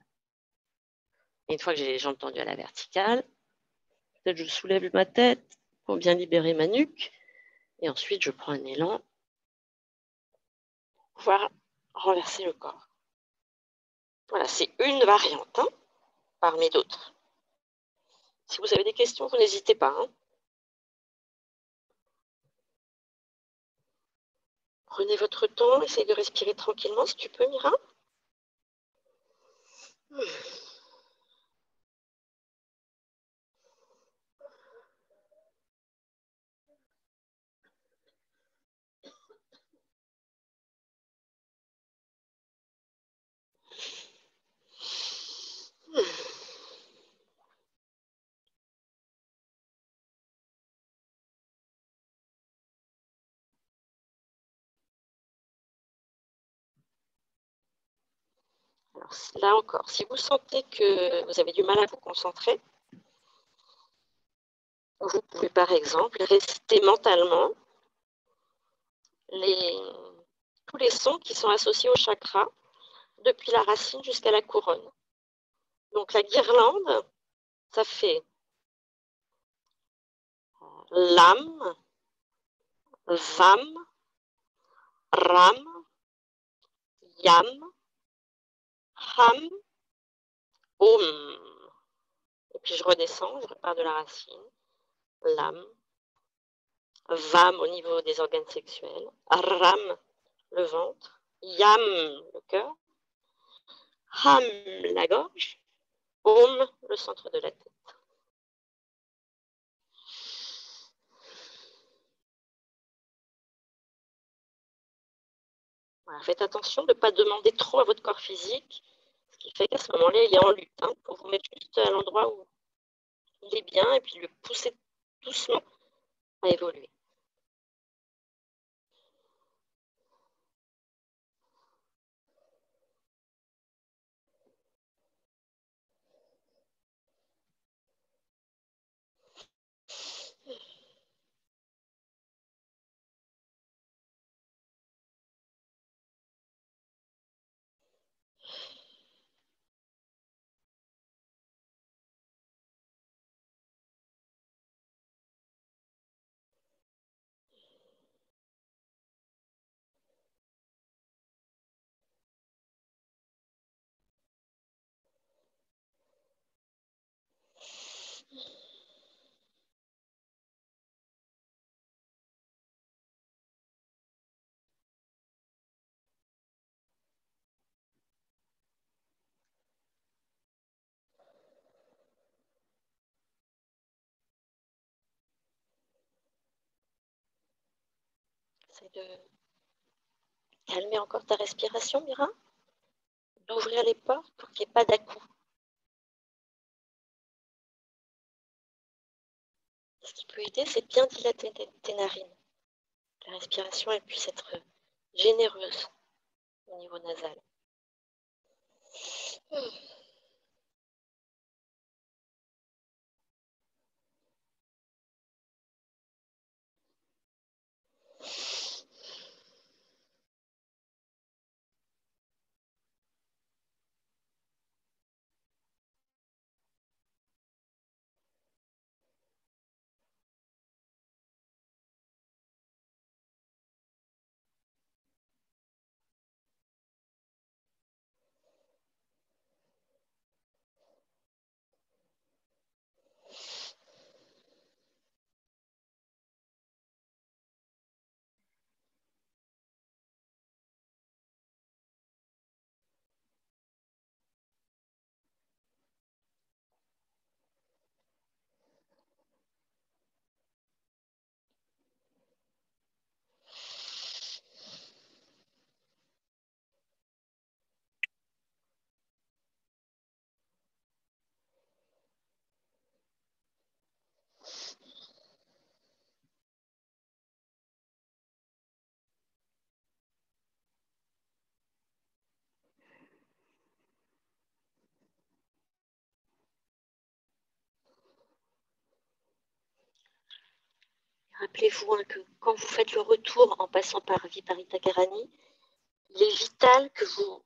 Et une fois que j'ai les jambes tendues à la verticale, peut-être je soulève ma tête pour bien libérer ma nuque. Et ensuite, je prends un élan pour pouvoir renverser le corps. Voilà, c'est une variante parmi d'autres. Si vous avez des questions, vous n'hésitez pas. Prenez votre temps, essayez de respirer tranquillement si tu peux, Mira. là encore, si vous sentez que vous avez du mal à vous concentrer, vous pouvez par exemple rester mentalement tous les sons qui sont associés au chakra, depuis la racine jusqu'à la couronne. Donc la guirlande, ça fait lam, vam, ram, yam, ham, om. Et puis je redescends, je repars de la racine. Lam, vam au niveau des organes sexuels, ram, le ventre, yam, le cœur, ham, la gorge, om, le centre de la tête. Voilà, faites attention de ne pas demander trop à votre corps physique, ce qui fait qu'à ce moment-là, il est en lutte, hein, pour vous mettre juste à l'endroit où il est bien et puis le pousser doucement à évoluer. Essaye de calmer encore ta respiration, Mira, d'ouvrir les portes pour qu'il n'y ait pas d'à-coups. Ce qui peut aider, c'est de bien dilater tes narines. Que la respiration elle puisse être généreuse au niveau nasal. Rappelez-vous hein, que quand vous faites le retour en passant par Viparita Karani, il est vital que vous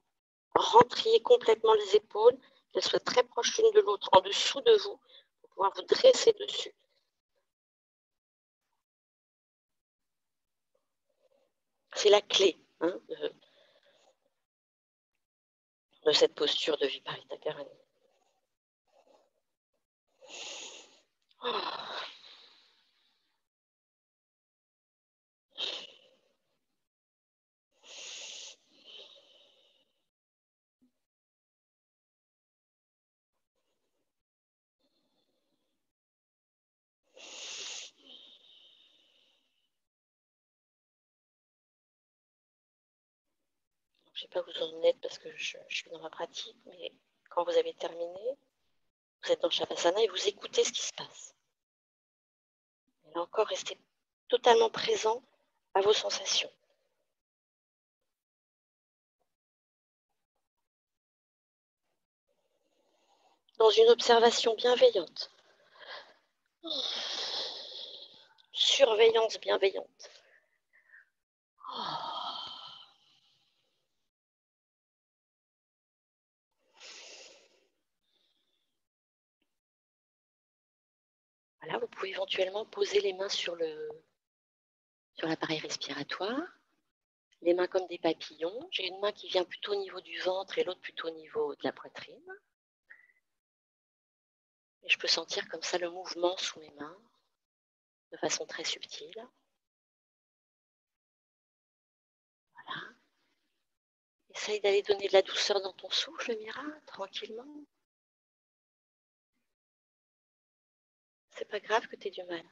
rentriez complètement les épaules, qu'elles soient très proches l'une de l'autre, en dessous de vous, pour pouvoir vous dresser dessus. C'est la clé hein, de cette posture de Viparita Karani. Oh. Je ne sais pas où vous en êtes parce que je suis dans ma pratique, mais quand vous avez terminé, vous êtes dans Shavasana et vous écoutez ce qui se passe. Et là encore, restez totalement présent à vos sensations. dans une observation bienveillante. Surveillance bienveillante. Voilà, vous pouvez éventuellement poser les mains sur l'appareil respiratoire, les mains comme des papillons. J'ai une main qui vient plutôt au niveau du ventre et l'autre plutôt au niveau de la poitrine. Et je peux sentir comme ça le mouvement sous mes mains de façon très subtile. Voilà. Essaye d'aller donner de la douceur dans ton souffle, Mira, tranquillement. C'est pas grave que tu aies du mal.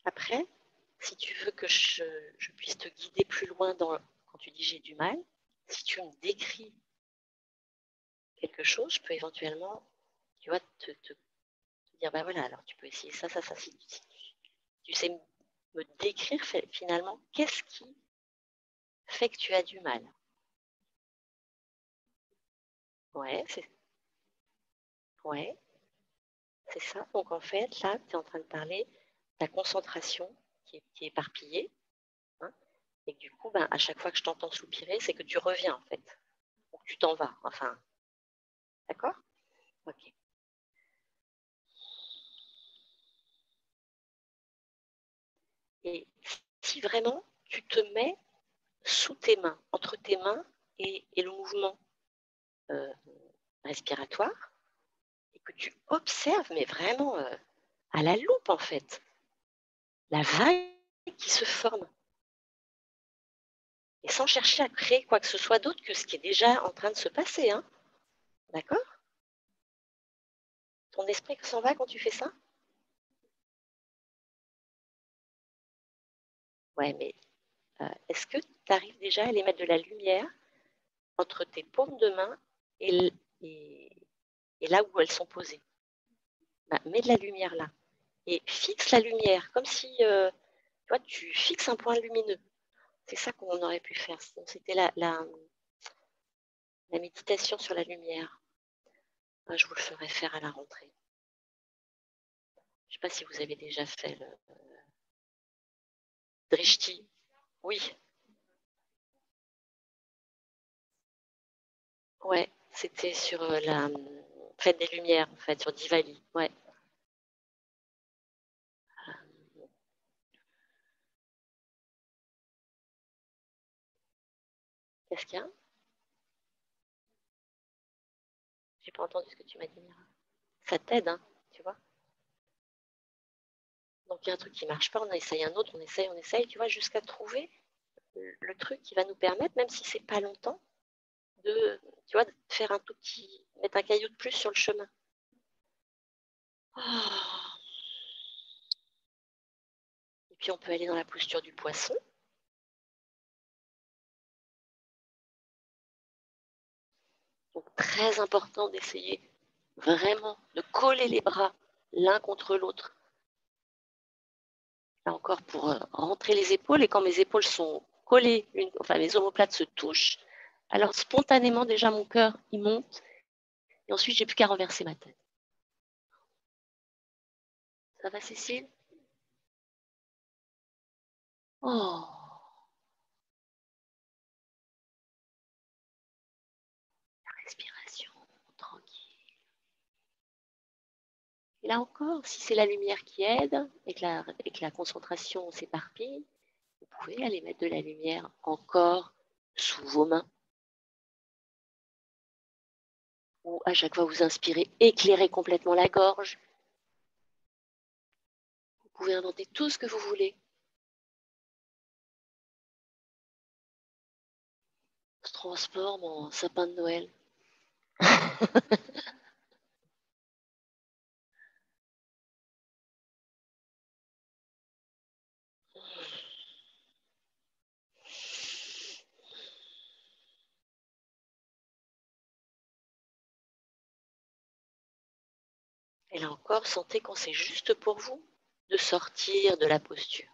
Après, si tu veux que je puisse te guider plus loin quand tu dis j'ai du mal, si tu me décris quelque chose, je peux éventuellement, tu vois, te dire, ben voilà, alors tu peux essayer ça, ça, ça. Si tu sais me décrire finalement qu'est-ce qui fait que tu as du mal. Ouais, ouais, c'est ça. Donc en fait, là, tu es en train de parler de ta concentration qui est éparpillée. Hein, et que du coup, ben, à chaque fois que je t'entends soupirer, c'est que tu reviens en fait. Ou que tu t'en vas. Enfin, d'accord? Ok. Et si vraiment tu te mets sous tes mains, entre tes mains et le mouvement euh, respiratoire, et que tu observes, mais vraiment à la loupe en fait, la vague qui se forme, et sans chercher à créer quoi que ce soit d'autre que ce qui est déjà en train de se passer. Hein. D'accord? Ton esprit s'en va quand tu fais ça? Ouais, mais est-ce que tu arrives déjà à les mettre de la lumière entre tes paumes de main et, et là où elles sont posées? Bah, mets de la lumière là. Et fixe la lumière, comme si tu vois, tu fixes un point lumineux. C'est ça qu'on aurait pu faire. C'était la méditation sur la lumière. Ah, je vous le ferai faire à la rentrée. Je ne sais pas si vous avez déjà fait le drishti. Oui, ouais, c'était sur la fête des Lumières, en fait, sur Diwali. Ouais. Qu'est-ce qu'il y a? J'ai pas entendu ce que tu m'as dit, Mira. Ça t'aide, hein, tu vois. Donc il y a un truc qui marche pas, on essaye un autre, on essaye, tu vois, jusqu'à trouver le truc qui va nous permettre, même si c'est pas longtemps, de, tu vois, de faire un tout petit, mettre un caillou de plus sur le chemin. Oh. Et puis on peut aller dans la posture du poisson. Donc très important d'essayer vraiment de coller les bras l'un contre l'autre. Là encore pour rentrer les épaules. Et quand mes épaules sont collées, enfin mes omoplates se touchent, alors spontanément déjà mon cœur il monte. Et ensuite j'ai plus qu'à renverser ma tête. Ça va Cécile? Oh, respiration, tranquille. Et là encore, si c'est la lumière qui aide et que la concentration s'éparpille, vous pouvez aller mettre de la lumière encore sous vos mains. Ou à chaque fois vous inspirez, éclairez complètement la gorge. Vous pouvez inventer tout ce que vous voulez. On se transforme en sapin de Noël. Et là encore, sentez quand c'est juste pour vous de sortir de la posture.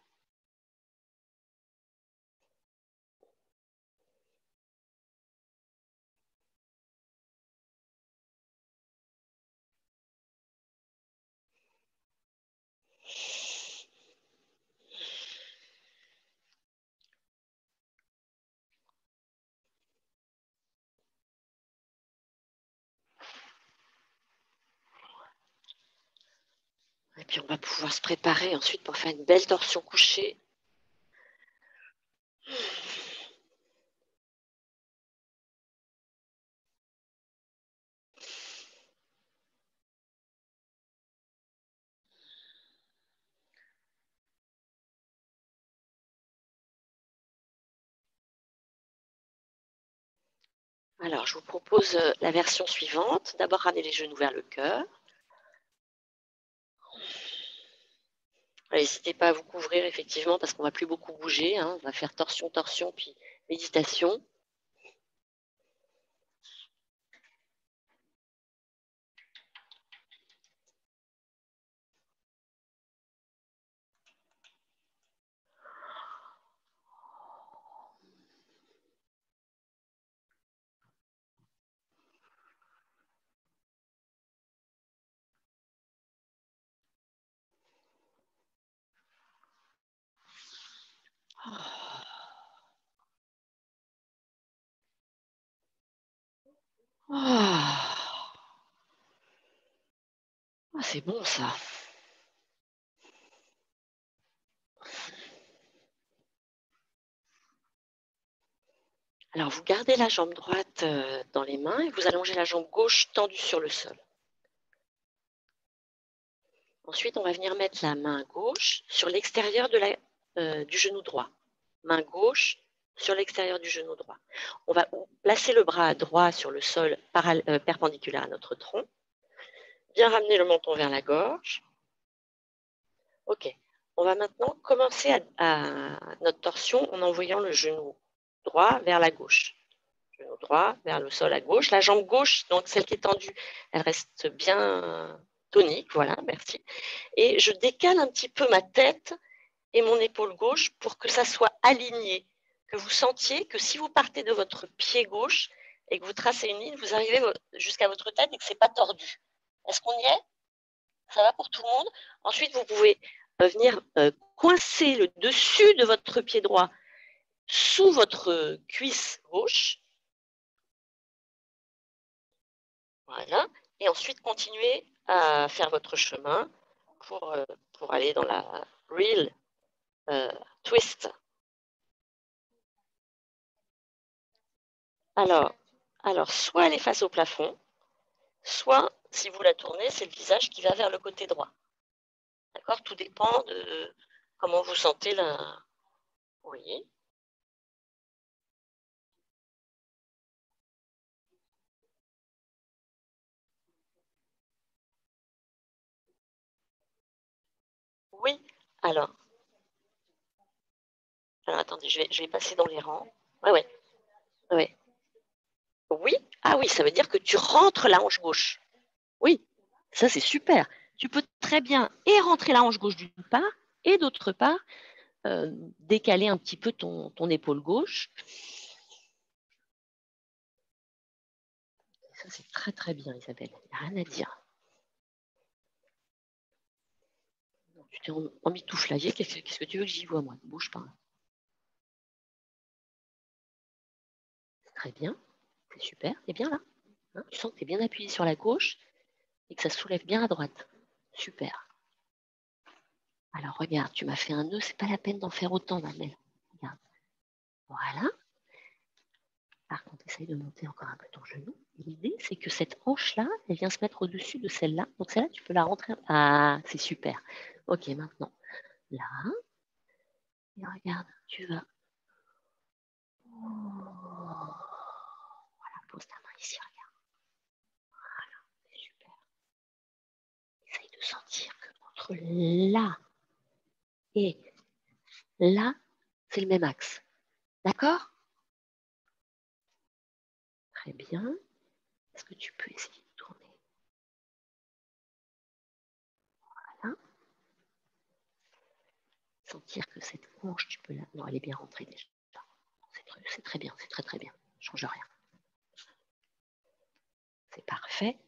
puis on va pouvoir se préparer ensuite pour faire une belle torsion couchée. Alors, je vous propose la version suivante. D'abord, ramener les genoux vers le cœur. N'hésitez pas à vous couvrir, effectivement, parce qu'on ne va plus beaucoup bouger. Hein. On va faire torsion, torsion, puis méditation. Ah, c'est bon ça. Alors, vous gardez la jambe droite dans les mains et vous allongez la jambe gauche tendue sur le sol. Ensuite, on va venir mettre la main gauche sur l'extérieur du genou droit. Main gauche sur l'extérieur du genou droit. On va placer le bras droit sur le sol perpendiculaire à notre tronc. Bien ramener le menton vers la gorge. Ok. On va maintenant commencer à notre torsion en envoyant le genou droit vers la gauche. Genou droit vers le sol à gauche. La jambe gauche, donc celle qui est tendue, elle reste bien tonique. Voilà, merci. Et je décale un petit peu ma tête et mon épaule gauche pour que ça soit aligné. Que vous sentiez que si vous partez de votre pied gauche et que vous tracez une ligne, vous arrivez jusqu'à votre tête et que ce n'est pas tordu. Est-ce qu'on y est? Ça va pour tout le monde? Ensuite, vous pouvez venir coincer le dessus de votre pied droit sous votre cuisse gauche. Voilà. Et ensuite, continuez à faire votre chemin pour aller dans la real twist. Alors, soit elle est face au plafond, soit, si vous la tournez, c'est le visage qui va vers le côté droit. D'accord? Tout dépend de comment vous sentez la... Oui. Oui. Alors attendez, je vais passer dans les rangs. Ouais. Oui. Ah oui, ça veut dire que tu rentres la hanche gauche. Oui, ça c'est super. Tu peux très bien et rentrer la hanche gauche d'une part et d'autre part décaler un petit peu ton épaule gauche. Ça c'est très très bien, Isabelle. Il n'y a rien à dire. Tu t'es emmitouflaillée. Qu'est-ce que tu veux que j'y vois, moi? Ne bouge pas. C'est très bien. C'est super. T'es bien là. Hein, tu sens que tu es bien appuyé sur la gauche et que ça soulève bien à droite. Super. Alors, regarde, tu m'as fait un nœud. C'est pas la peine d'en faire autant, Mamelle. Regarde. Voilà. Par contre, essaye de monter encore un peu ton genou. L'idée, c'est que cette hanche-là, elle vient se mettre au-dessus de celle-là. Donc, celle-là, tu peux la rentrer. Ah, c'est super. Ok, maintenant, là. Et regarde, tu vas. Oh. Voilà, pose ta main ici, regarde. Voilà, c'est super. Essaye de sentir que entre là et là, c'est le même axe. D'accord? Très bien. Est-ce que tu peux essayer de tourner? Voilà. Sentir que cette hanche, tu peux la... Non, elle est bien rentrée déjà. C'est très bien, c'est très très bien. Change rien. C'est parfait.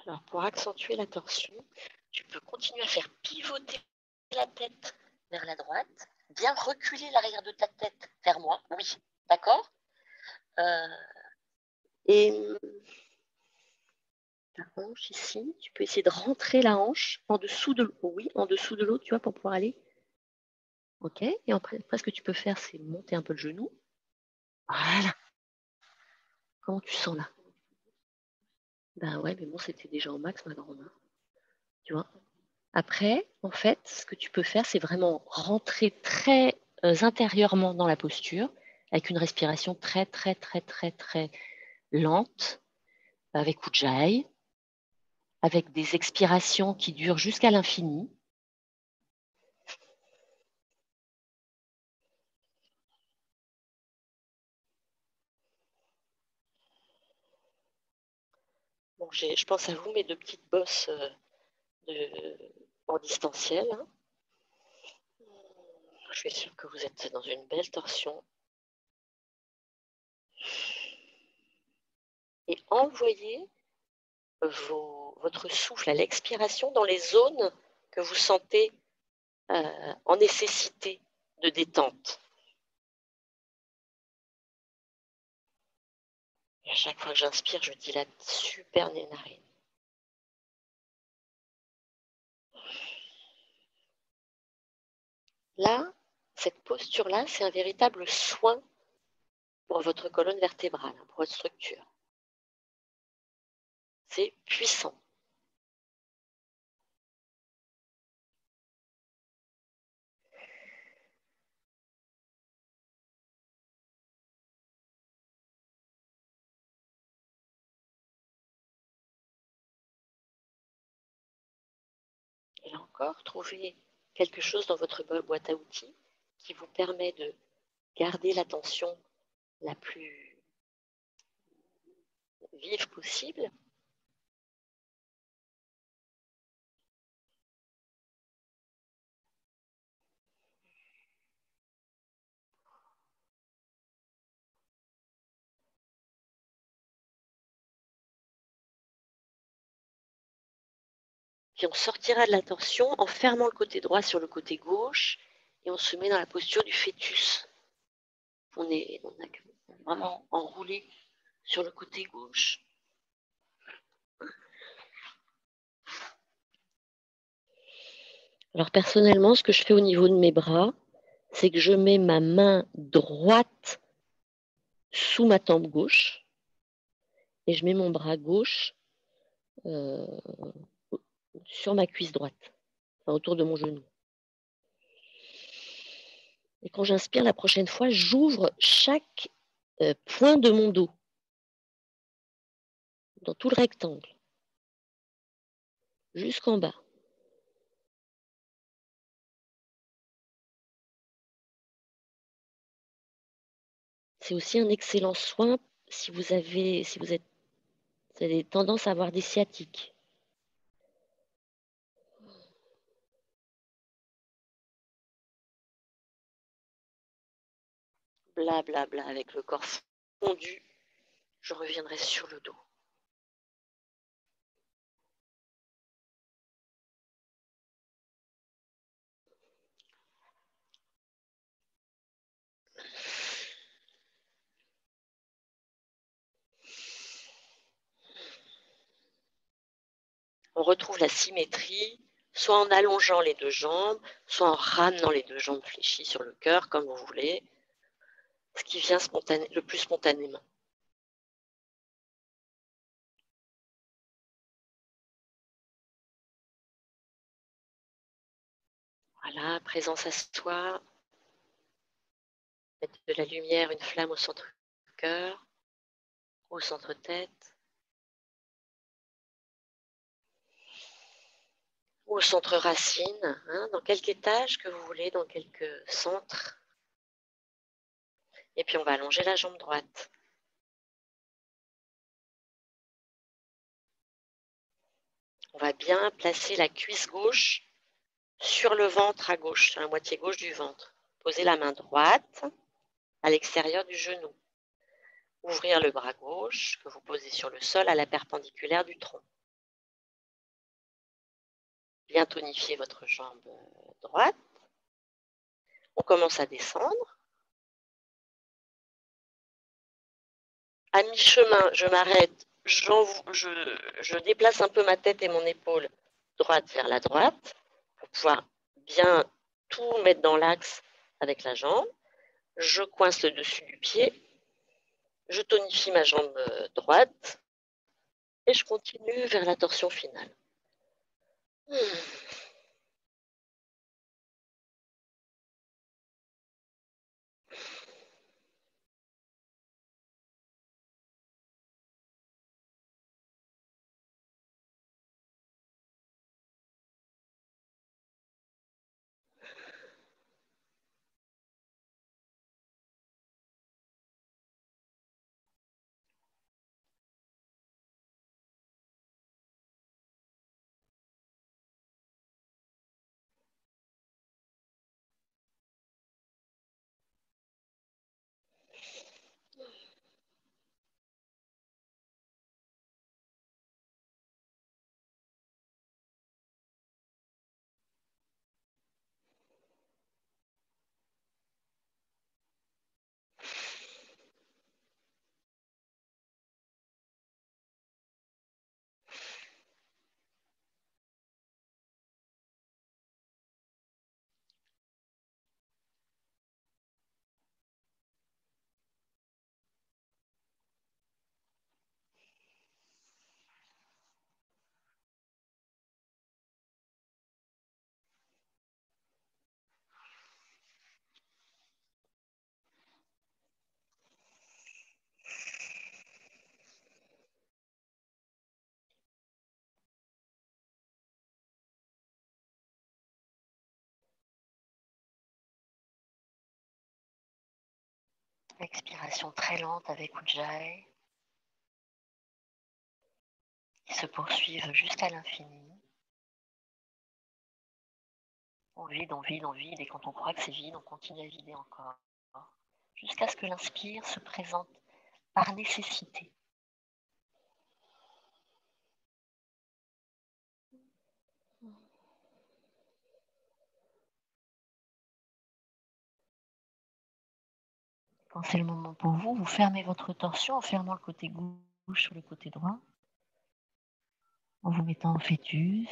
Alors, pour accentuer la torsion, tu peux continuer à faire pivoter la tête vers la droite bien reculer l'arrière de ta tête vers moi. Oui, d'accord. Et la hanche ici, tu peux essayer de rentrer la hanche en dessous de l'eau. Oui, en dessous de l'eau, tu vois, pour pouvoir aller. OK. Et après, ce que tu peux faire, c'est monter un peu le genou. Voilà. Comment tu sens là? Ben ouais, mais bon, c'était déjà au max, ma grande. Tu vois? Après, en fait, ce que tu peux faire, c'est vraiment rentrer très intérieurement dans la posture, avec une respiration très, très, très, très, très lente, avec Ujjayi, avec des expirations qui durent jusqu'à l'infini. Bon, je pense à vous, mes deux petites bosses en distanciel. Hein. Je suis sûre que vous êtes dans une belle torsion. Et envoyez votre souffle à l'expiration dans les zones que vous sentez en nécessité de détente. Et à chaque fois que j'inspire, je dilate super les narines. Là, cette posture-là, c'est un véritable soin pour votre colonne vertébrale, pour votre structure. C'est puissant. Et là encore, trouvez quelque chose dans votre boîte à outils qui vous permet de garder l'attention la plus vive possible. Puis on sortira de la torsion en fermant le côté droit sur le côté gauche et on se met dans la posture du fœtus. On est vraiment enroulé sur le côté gauche. Alors personnellement, ce que je fais au niveau de mes bras, c'est que je mets ma main droite sous ma tempe gauche et je mets mon bras gauche euh, sur ma cuisse droite, enfin, autour de mon genou. Et quand j'inspire la prochaine fois, j'ouvre chaque point de mon dos, dans tout le rectangle, jusqu'en bas. C'est aussi un excellent soin si vous avez tendance à avoir des sciatiques. Bla bla avec le corps fondu, je reviendrai sur le dos. On retrouve la symétrie, soit en allongeant les deux jambes, soit en ramenant les deux jambes fléchies sur le cœur, comme vous voulez, ce qui vient le plus spontanément. Voilà, présence à soi, mettre de la lumière, une flamme au centre du cœur, au centre tête, ou au centre racine, hein, dans quelque étage que vous voulez, dans quelques centres. Et puis on va allonger la jambe droite. On va bien placer la cuisse gauche sur le ventre à gauche, sur la moitié gauche du ventre. Posez la main droite à l'extérieur du genou. Ouvrir le bras gauche que vous posez sur le sol à la perpendiculaire du tronc. Bien tonifier votre jambe droite. On commence à descendre. À mi-chemin, je m'arrête, je déplace un peu ma tête et mon épaule droite vers la droite pour pouvoir bien tout mettre dans l'axe avec la jambe. Je coince le dessus du pied, je tonifie ma jambe droite et je continue vers la torsion finale. Expiration très lente avec Ujjayi, qui se poursuivent jusqu'à l'infini. On vide, on vide, on vide, et quand on croit que c'est vide, on continue à vider encore, jusqu'à ce que l'inspire se présente par nécessité. Quand c'est le moment pour vous, vous fermez votre torsion en fermant le côté gauche sur le côté droit, en vous mettant en fœtus.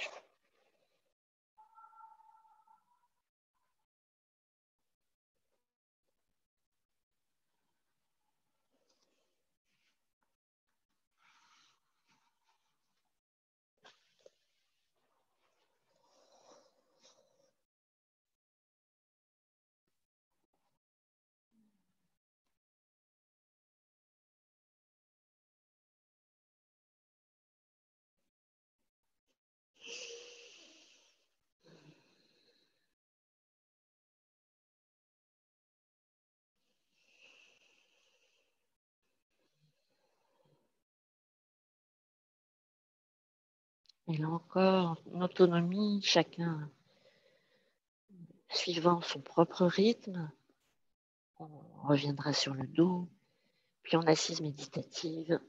Et là encore, en autonomie, chacun suivant son propre rythme. On reviendra sur le dos, puis en assise méditative.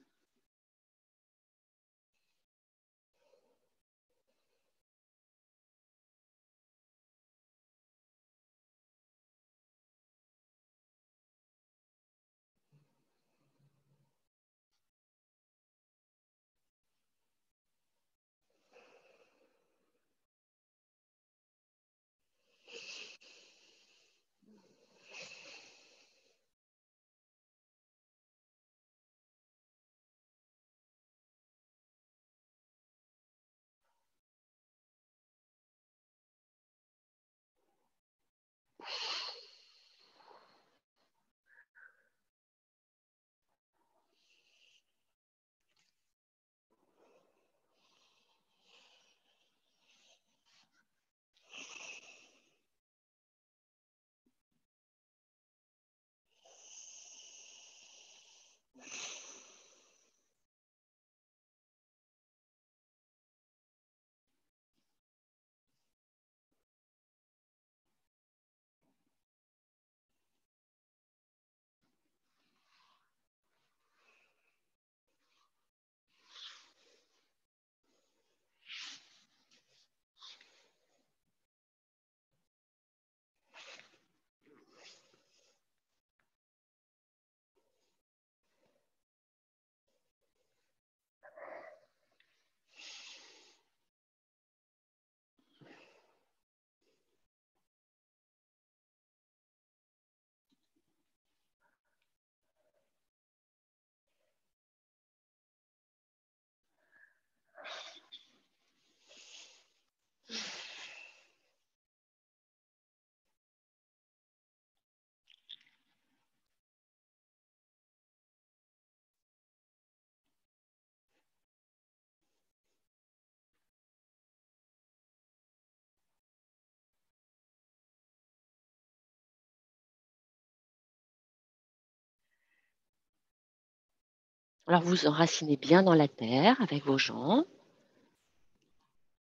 Alors, vous enracinez bien dans la terre avec vos jambes.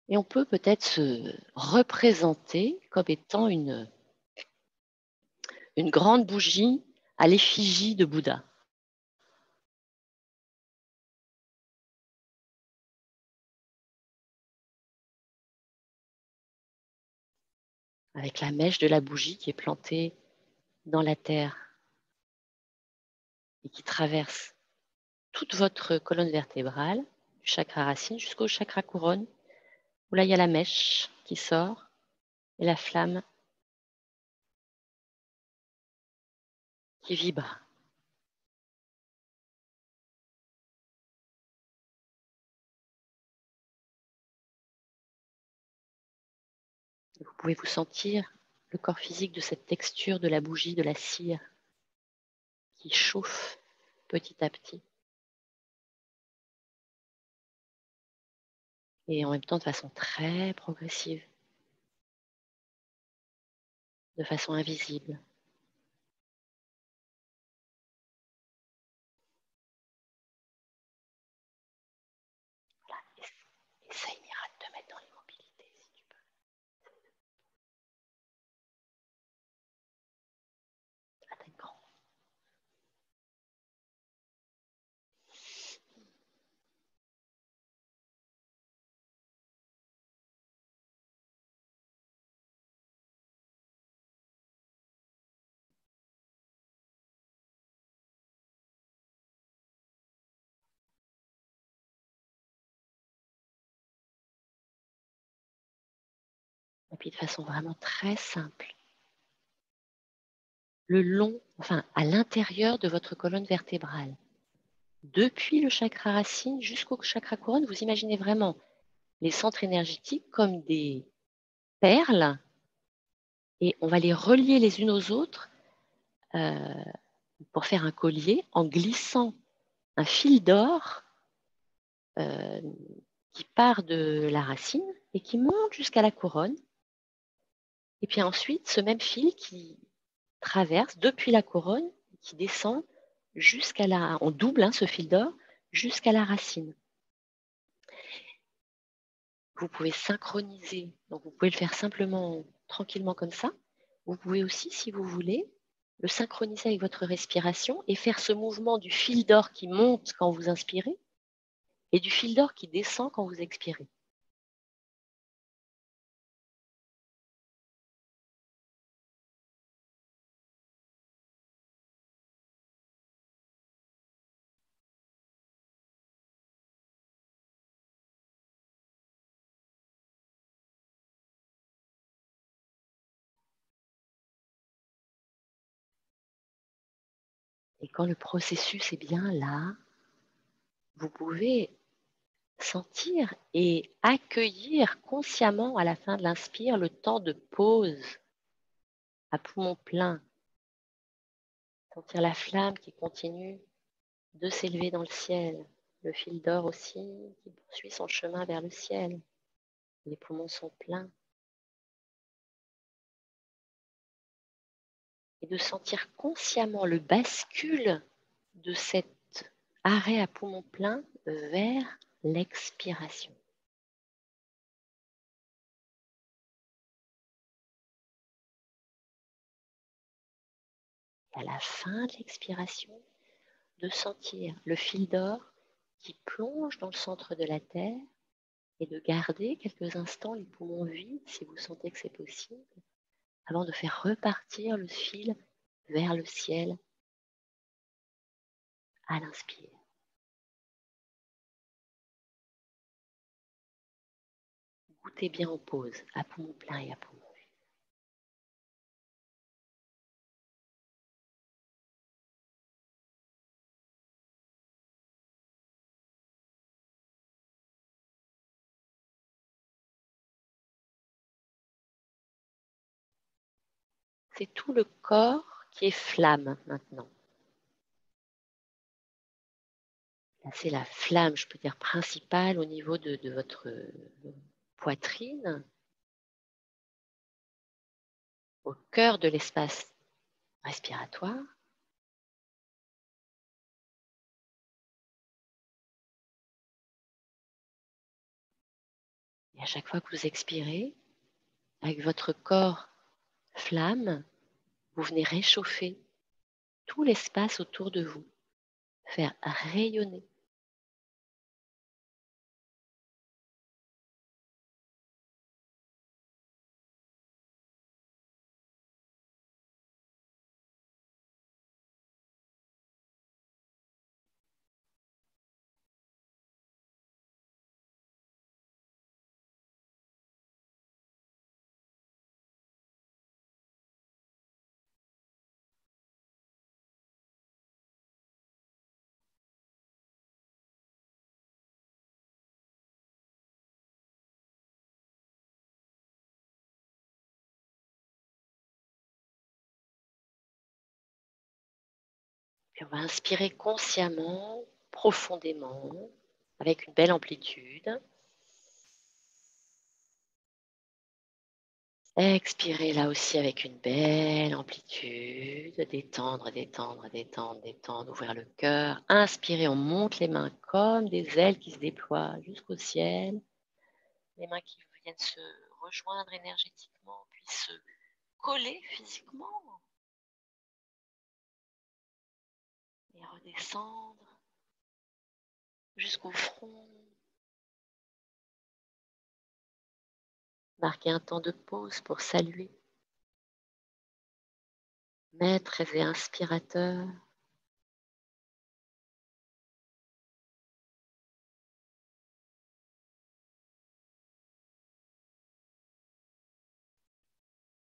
Et on peut peut-être se représenter comme étant une grande bougie à l'effigie de Bouddha. Avec la mèche de la bougie qui est plantée dans la terre et qui traverse toute votre colonne vertébrale, du chakra racine jusqu'au chakra couronne, où là il y a la mèche qui sort et la flamme qui vibre. Vous pouvez vous sentir le corps physique de cette texture de la bougie, de la cire qui chauffe petit à petit. Et en même temps de façon très progressive, de façon invisible. Voilà. Essaye, Mira, de te mettre dans l'immobilité si tu peux. La tête grande. Et puis de façon vraiment très simple, le long, enfin à l'intérieur de votre colonne vertébrale, depuis le chakra racine jusqu'au chakra couronne, vous imaginez vraiment les centres énergétiques comme des perles et on va les relier les unes aux autres pour faire un collier en glissant un fil d'or euh, qui part de la racine et qui monte jusqu'à la couronne. Et puis ensuite, ce même fil qui traverse depuis la couronne, qui descend jusqu'à la... On double ce fil d'or jusqu'à la racine. Vous pouvez synchroniser, donc vous pouvez le faire simplement, tranquillement comme ça. Vous pouvez aussi, si vous voulez, le synchroniser avec votre respiration et faire ce mouvement du fil d'or qui monte quand vous inspirez et du fil d'or qui descend quand vous expirez. Et quand le processus est bien là, vous pouvez sentir et accueillir consciemment à la fin de l'inspire le temps de pause à poumon plein. Sentir la flamme qui continue de s'élever dans le ciel. Le fil d'or aussi qui poursuit son chemin vers le ciel. Les poumons sont pleins. Et de sentir consciemment le bascule de cet arrêt à poumon plein vers l'expiration. Et à la fin de l'expiration, de sentir le fil d'or qui plonge dans le centre de la Terre et de garder quelques instants les poumons vides si vous sentez que c'est possible, avant de faire repartir le fil vers le ciel à l'inspire. Goûtez bien aux pauses, à poumon plein et à poumon vide. C'est tout le corps qui est flamme maintenant. Là, c'est la flamme, je peux dire, principale au niveau de votre poitrine, au cœur de l'espace respiratoire. Et à chaque fois que vous expirez, avec votre corps flamme, vous venez réchauffer tout l'espace autour de vous, faire rayonner. Puis on va inspirer consciemment, profondément, avec une belle amplitude. Expirez là aussi avec une belle amplitude. Détendre, détendre, détendre, détendre, ouvrir le cœur. Inspirez, on monte les mains comme des ailes qui se déploient jusqu'au ciel. Les mains qui viennent se rejoindre énergétiquement, puis se coller physiquement. Et redescendre jusqu'au front. Marquez un temps de pause pour saluer. Maîtres et inspirateurs.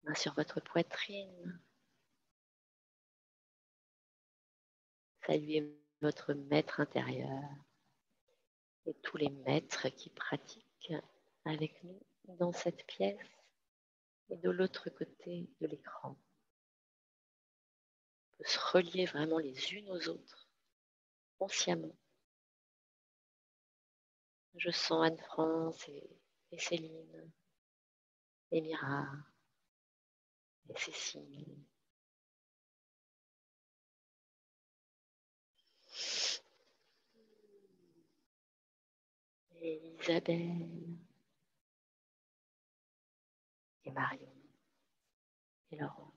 Main sur votre poitrine. Saluez votre maître intérieur et tous les maîtres qui pratiquent avec nous dans cette pièce et de l'autre côté de l'écran. On peut se relier vraiment les unes aux autres, consciemment. Je sens Anne-France et Céline, et Mira, et Cécile. Et Isabelle, et Marion, et Laurent.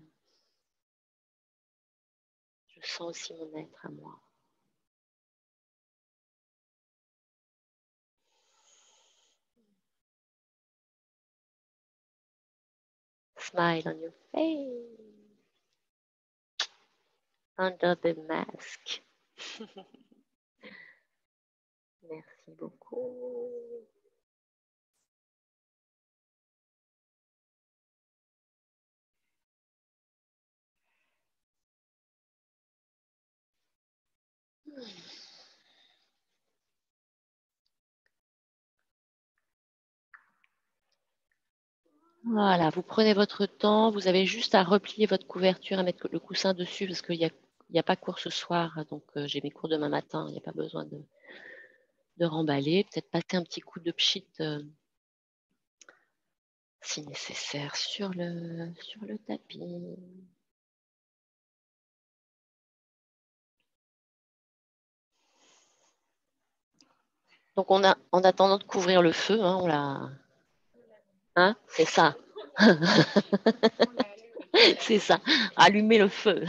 Je sens aussi mon être à moi. Smile on your face, under the mask. Merci beaucoup. Voilà, vous prenez votre temps, vous avez juste à replier votre couverture, à mettre le coussin dessus parce qu'il n'y a pas cours ce soir, donc j'ai mes cours demain matin, il n'y a pas besoin de remballer. Peut-être passer un petit coup de pchit si nécessaire sur le tapis. Donc en attendant de couvrir le feu, on l'a... Hein, c'est ça. C'est ça, allumer le feu.